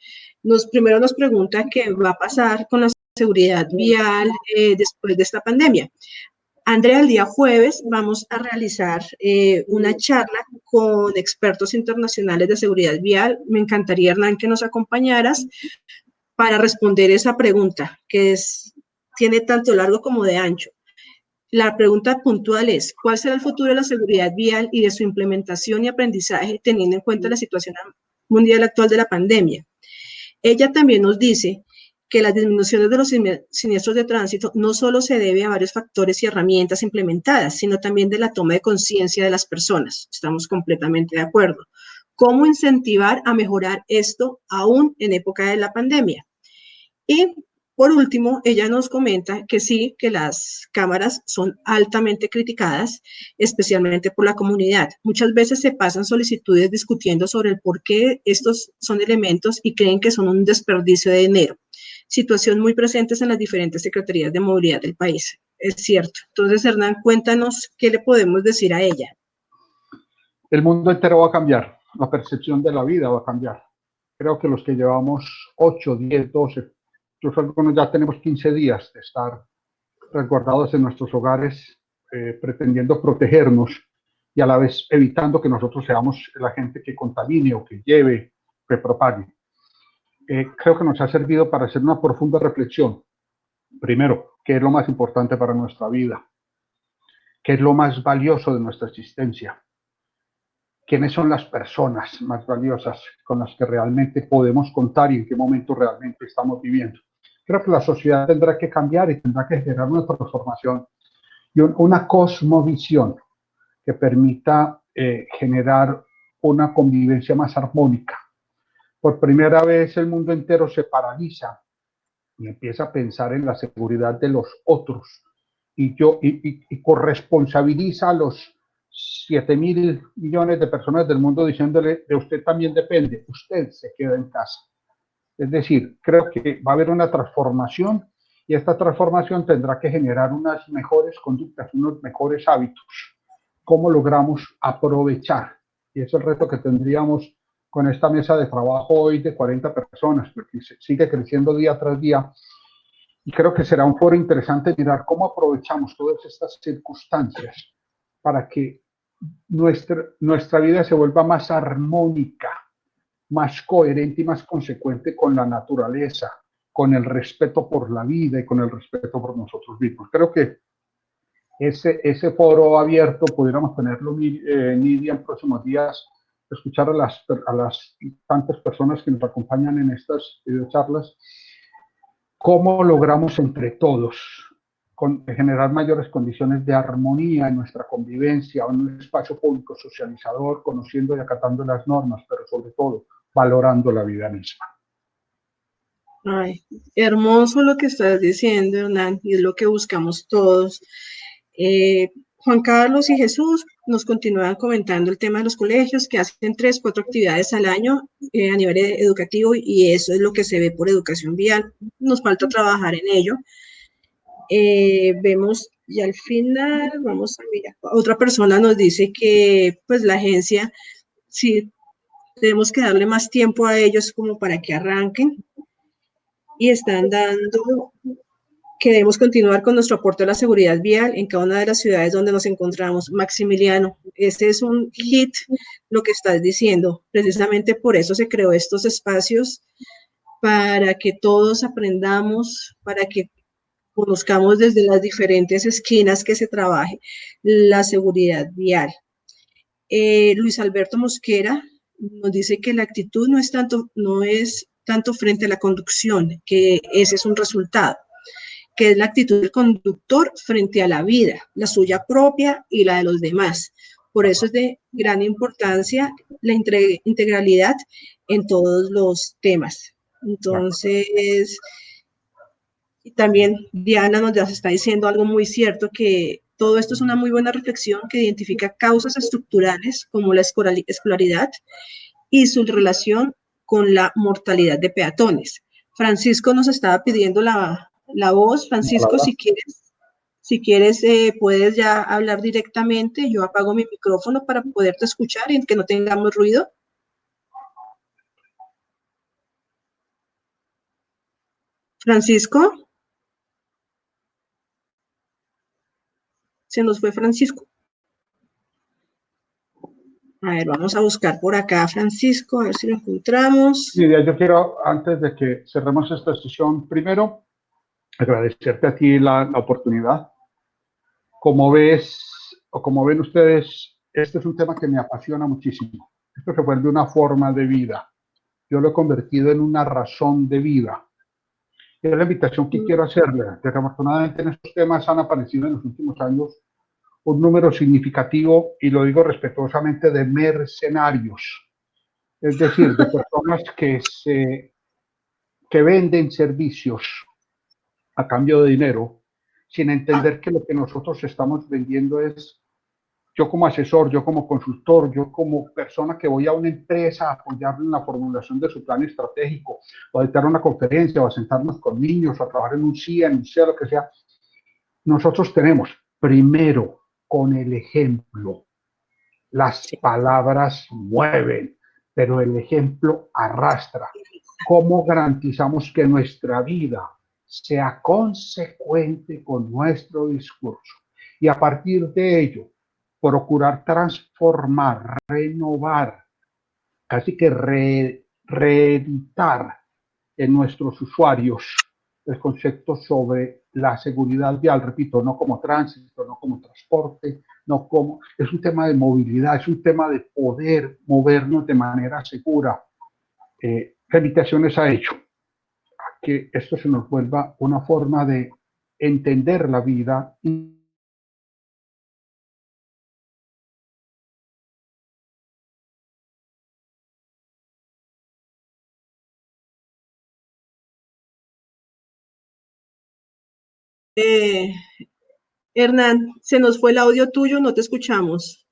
[SPEAKER 1] Primero nos pregunta qué va a pasar con la seguridad vial después de esta pandemia. Andrea, el día jueves vamos a realizar una charla con expertos internacionales de seguridad vial. Me encantaría, Hernán, que nos acompañaras para responder esa pregunta, que tiene tanto largo como de ancho. La pregunta puntual es, ¿cuál será el futuro de la seguridad vial y de su implementación y aprendizaje teniendo en cuenta la situación mundial actual de la pandemia? Ella también nos dice que las disminuciones de los siniestros de tránsito no solo se debe a varios factores y herramientas implementadas, sino también de la toma de conciencia de las personas. Estamos completamente de acuerdo. ¿Cómo incentivar a mejorar esto aún en época de la pandemia? Y por último, ella nos comenta que sí, que las cámaras son altamente criticadas, especialmente por la comunidad. Muchas veces se pasan solicitudes discutiendo sobre el por qué estos son elementos y creen que son un desperdicio de dinero. Situación muy presentes en las diferentes secretarías de movilidad del país. Es cierto. Entonces, Hernán, cuéntanos qué le podemos decir a ella.
[SPEAKER 3] El mundo entero va a cambiar, la percepción de la vida va a cambiar. Creo que los que llevamos 8, 10, 12, incluso algunos ya tenemos 15 días de estar resguardados en nuestros hogares, pretendiendo protegernos y a la vez evitando que nosotros seamos la gente que contamine o que lleve, que propague. Creo que nos ha servido para hacer una profunda reflexión. Primero, ¿qué es lo más importante para nuestra vida? ¿Qué es lo más valioso de nuestra existencia? ¿Quiénes son las personas más valiosas con las que realmente podemos contar y en qué momento realmente estamos viviendo? Creo que la sociedad tendrá que cambiar y tendrá que generar una transformación y una cosmovisión que permita generar una convivencia más armónica. Por primera vez el mundo entero se paraliza y empieza a pensar en la seguridad de los otros y corresponsabiliza a los 7.000 millones de personas del mundo diciéndole, de usted también depende, usted se queda en casa. Es decir, creo que va a haber una transformación y esta transformación tendrá que generar unas mejores conductas, unos mejores hábitos. ¿Cómo logramos aprovechar? Y es el reto que tendríamos con esta mesa de trabajo hoy de 40 personas, porque sigue creciendo día tras día. Y creo que será un foro interesante mirar cómo aprovechamos todas estas circunstancias para que nuestra vida se vuelva más armónica, más coherente y más consecuente con la naturaleza, con el respeto por la vida y con el respeto por nosotros mismos. Creo que ese foro abierto, pudiéramos tenerlo, Nidia, en próximos días, escuchar a las tantas personas que nos acompañan en estas videocharlas, cómo logramos entre todos generar mayores condiciones de armonía en nuestra convivencia, en un espacio público socializador, conociendo y acatando las normas, pero sobre todo valorando la vida misma.
[SPEAKER 1] Ay, hermoso lo que estás diciendo, Hernán, y es lo que buscamos todos. Juan Carlos y Jesús nos continúan comentando el tema de los colegios que hacen 3, 4 actividades al año a nivel educativo, y eso es lo que se ve por educación vial. Nos falta trabajar en ello. Vemos y al final, vamos a mirar, otra persona nos dice que pues la agencia, sí, tenemos que darle más tiempo a ellos como para que arranquen, y están dando que debemos continuar con nuestro aporte a la seguridad vial en cada una de las ciudades donde nos encontramos. Maximiliano, este es un hit lo que estás diciendo. Precisamente por eso se creó estos espacios, para que todos aprendamos, para que conozcamos desde las diferentes esquinas que se trabaje la seguridad vial. Luis Alberto Mosquera nos dice que la actitud no es tanto frente a la conducción, que ese es un resultado, que es la actitud del conductor frente a la vida, la suya propia y la de los demás. Por eso es de gran importancia la integralidad en todos los temas. Entonces, y también Diana nos está diciendo algo muy cierto, que todo esto es una muy buena reflexión que identifica causas estructurales como la escolaridad y su relación con la mortalidad de peatones. Francisco nos estaba pidiendo la voz. Francisco, si quieres puedes ya hablar directamente. Yo apago mi micrófono para poderte escuchar y que no tengamos ruido. Francisco. Se nos fue Francisco. A ver, vamos a buscar por acá, Francisco, a ver si lo encontramos.
[SPEAKER 3] Lidia, yo quiero, antes de que cerremos esta sesión, primero agradecerte a ti la oportunidad. Como ves, o como ven ustedes, este es un tema que me apasiona muchísimo. Esto se vuelve una forma de vida. Yo lo he convertido en una razón de vida. Y es la invitación que quiero hacerle. Desafortunadamente en estos temas han aparecido en los últimos años un número significativo, y lo digo respetuosamente, de mercenarios. Es decir, de personas que venden servicios a cambio de dinero, sin entender que lo que nosotros estamos vendiendo es, yo como asesor, yo como consultor, yo como persona que voy a una empresa a apoyarle en la formulación de su plan estratégico, o a dictar una conferencia, o a sentarnos con niños, o a trabajar en un CIA, en un CEA, lo que sea. Nosotros tenemos, primero, con el ejemplo. Las palabras mueven, pero el ejemplo arrastra. ¿Cómo garantizamos que nuestra vida sea consecuente con nuestro discurso? Y a partir de ello, procurar transformar, renovar, casi que reeditar en nuestros usuarios el concepto sobre la seguridad vial, repito, no como tránsito, no como transporte, no como, es un tema de movilidad, es un tema de poder movernos de manera segura. Felicitaciones a ello, a que esto se nos vuelva una forma de entender la vida y
[SPEAKER 1] Hernán, se nos fue el audio tuyo, no te escuchamos.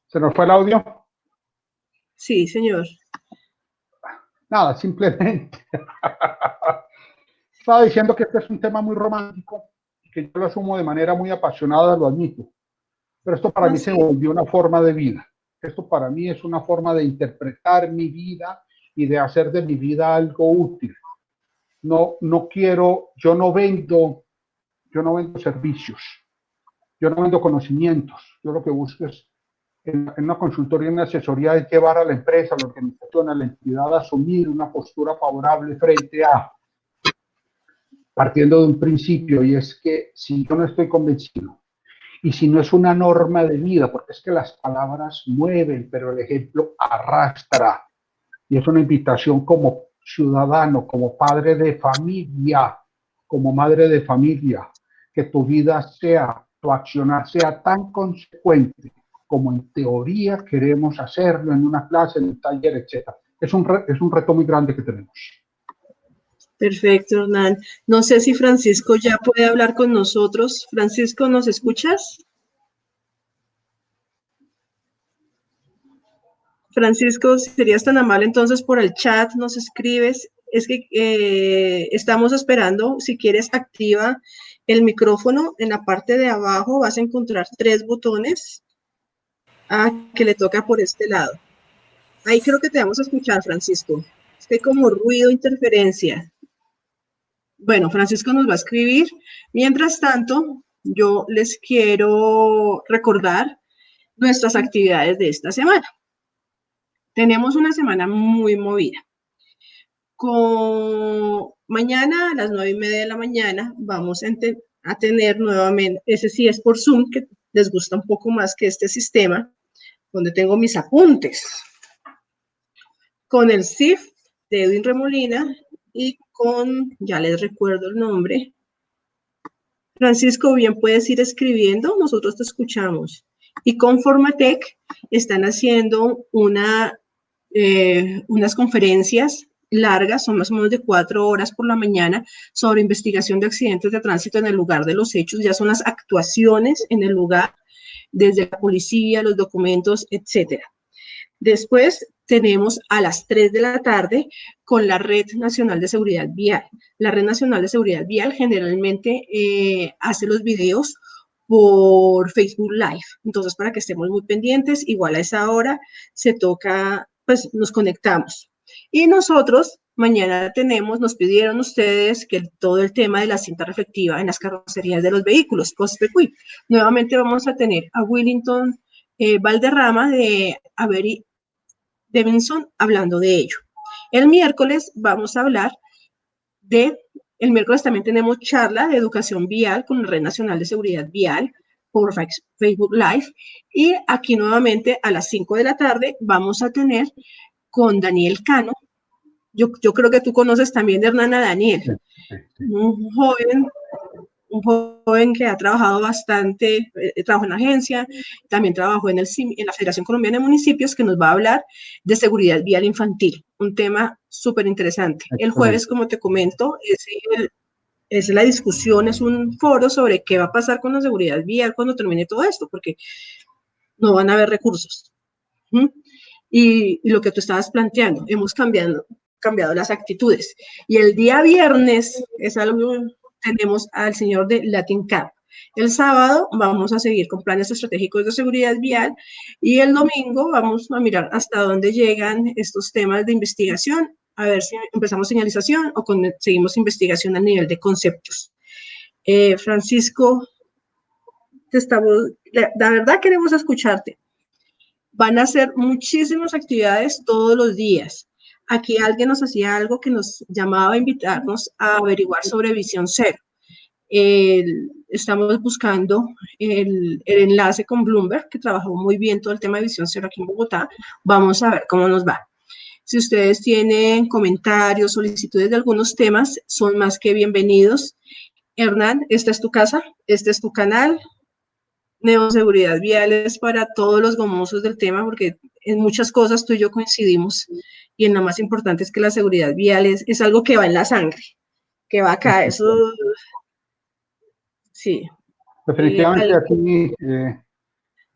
[SPEAKER 3] ¿Se nos fue el audio?
[SPEAKER 1] Sí, señor.
[SPEAKER 3] Nada, simplemente estaba diciendo que este es un tema muy romántico, que yo lo asumo de manera muy apasionada, lo admito, pero esto para mí se volvió una forma de vida. Esto para mí es una forma de interpretar mi vida y de hacer de mi vida algo útil. No quiero, yo no vendo servicios, yo no vendo conocimientos. Yo lo que busco es, en una consultoría, en una asesoría, es llevar a la empresa, a la organización, a la entidad a asumir una postura favorable frente a partiendo de un principio, y es que si yo no estoy convencido, y si no es una norma de vida, porque es que las palabras mueven, pero el ejemplo arrastra, y es una invitación como ciudadano, como padre de familia, como madre de familia, que tu vida sea, tu accionar sea tan consecuente como en teoría queremos hacerlo en una clase, en un taller, etc. Es un reto muy grande que tenemos.
[SPEAKER 1] Perfecto, Hernán. No sé si Francisco ya puede hablar con nosotros. Francisco, ¿nos escuchas? Francisco, si serías tan amable, entonces por el chat nos escribes. Es que estamos esperando, si quieres, activa el micrófono. En la parte de abajo vas a encontrar 3 botones que le toca por este lado. Ahí creo que te vamos a escuchar, Francisco. Es que hay como ruido, interferencia. Bueno, Francisco nos va a escribir. Mientras tanto, yo les quiero recordar nuestras actividades de esta semana. Tenemos una semana muy movida. Mañana a las 9:30 de la mañana vamos a tener nuevamente, ese sí es por Zoom, que les gusta un poco más que este sistema, donde tengo mis apuntes, con el CIF de Edwin Remolina y ya les recuerdo el nombre. Francisco, bien puedes ir escribiendo, nosotros te escuchamos. Y con Formatec están haciendo unas conferencias largas, son más o menos de 4 horas por la mañana, sobre investigación de accidentes de tránsito en el lugar de los hechos. Ya son las actuaciones en el lugar, desde la policía, los documentos, etcétera. Después tenemos a las 3 de la tarde con la Red Nacional de Seguridad Vial. La Red Nacional de Seguridad Vial generalmente hace los videos por Facebook Live. Entonces, para que estemos muy pendientes, igual a esa hora se toca, pues nos conectamos. Y nosotros mañana nos pidieron ustedes que todo el tema de la cinta reflectiva en las carrocerías de los vehículos, COSPECUI. Nuevamente vamos a tener a Willington Valderrama de Avery Devinson hablando de ello. El miércoles vamos a hablar el miércoles también tenemos charla de educación vial con la Red Nacional de Seguridad Vial por Facebook Live. Y aquí nuevamente a las 5 de la tarde vamos a tener con Daniel Cano. Yo creo que tú conoces también de Hernán a Daniel, un joven que ha trabajado bastante, trabajó en la agencia, también trabajó en la Federación Colombiana de Municipios, que nos va a hablar de seguridad vial infantil, un tema súper interesante. El jueves, como te comento, es la discusión, es un foro sobre qué va a pasar con la seguridad vial cuando termine todo esto, porque no van a haber recursos. Y lo que tú estabas planteando, hemos cambiado las actitudes. Y el día viernes es algo, tenemos al señor de Latin Cap. El sábado vamos a seguir con planes estratégicos de seguridad vial y el domingo vamos a mirar hasta dónde llegan estos temas de investigación, a ver si empezamos señalización o seguimos investigación a nivel de conceptos. Francisco, la verdad queremos escucharte. Van a hacer muchísimas actividades todos los días. Aquí alguien nos hacía algo que nos llamaba a invitarnos a averiguar sobre Visión Cero. Estamos buscando el enlace con Bloomberg, que trabajó muy bien todo el tema de Visión Cero aquí en Bogotá. Vamos a ver cómo nos va. Si ustedes tienen comentarios, solicitudes de algunos temas, son más que bienvenidos. Hernán, esta es tu casa, este es tu canal. Neoseguridad vial es para todos los gomosos del tema, porque en muchas cosas tú y yo coincidimos, y en lo más importante es que la seguridad vial es algo que va en la sangre, que va acá, eso, sí.
[SPEAKER 3] Definitivamente aquí,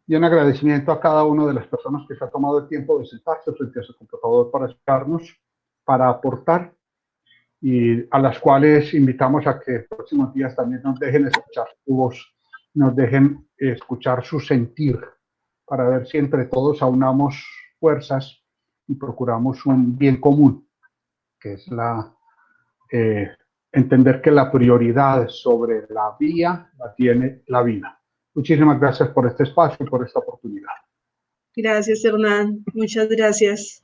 [SPEAKER 3] y un agradecimiento a cada una de las personas que se ha tomado el tiempo de sentarse frente a su computador para escucharnos, para aportar, y a las cuales invitamos a que en próximos días también nos dejen escuchar su voz, nos dejen escuchar su sentir, para ver si entre todos aunamos fuerzas y procuramos un bien común, que es entender que la prioridad sobre la vía la tiene la vida. Muchísimas gracias por este espacio y por esta oportunidad.
[SPEAKER 1] Gracias, Hernán. Muchas gracias.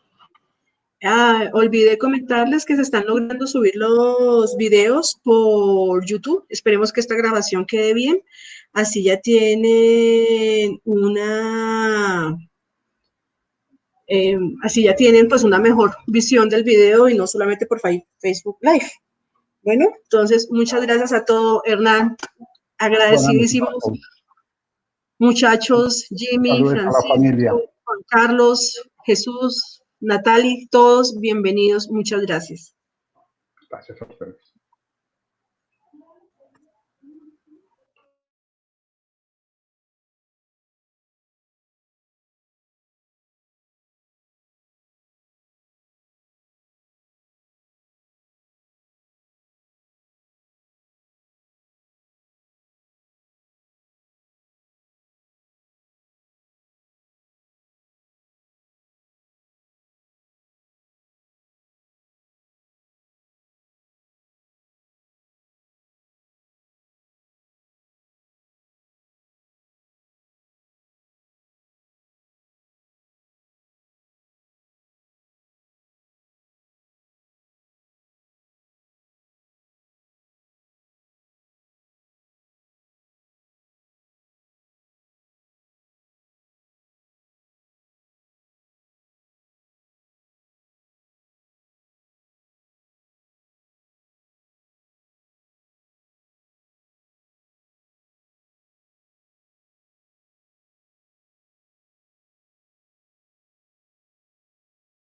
[SPEAKER 1] Olvidé comentarles que se están logrando subir los videos por YouTube. Esperemos que esta grabación quede bien. Así ya tienen pues una mejor visión del video y no solamente por Facebook Live. Bueno, entonces muchas gracias a todo, Hernán.
[SPEAKER 3] Buenas noches a
[SPEAKER 1] Agradecidísimos,
[SPEAKER 3] todos.
[SPEAKER 1] muchachos, Jimmy,
[SPEAKER 3] Saludos a la familia.
[SPEAKER 1] Francisco, Juan Carlos, Jesús, Natali, todos bienvenidos. Muchas gracias.
[SPEAKER 3] Gracias a ustedes.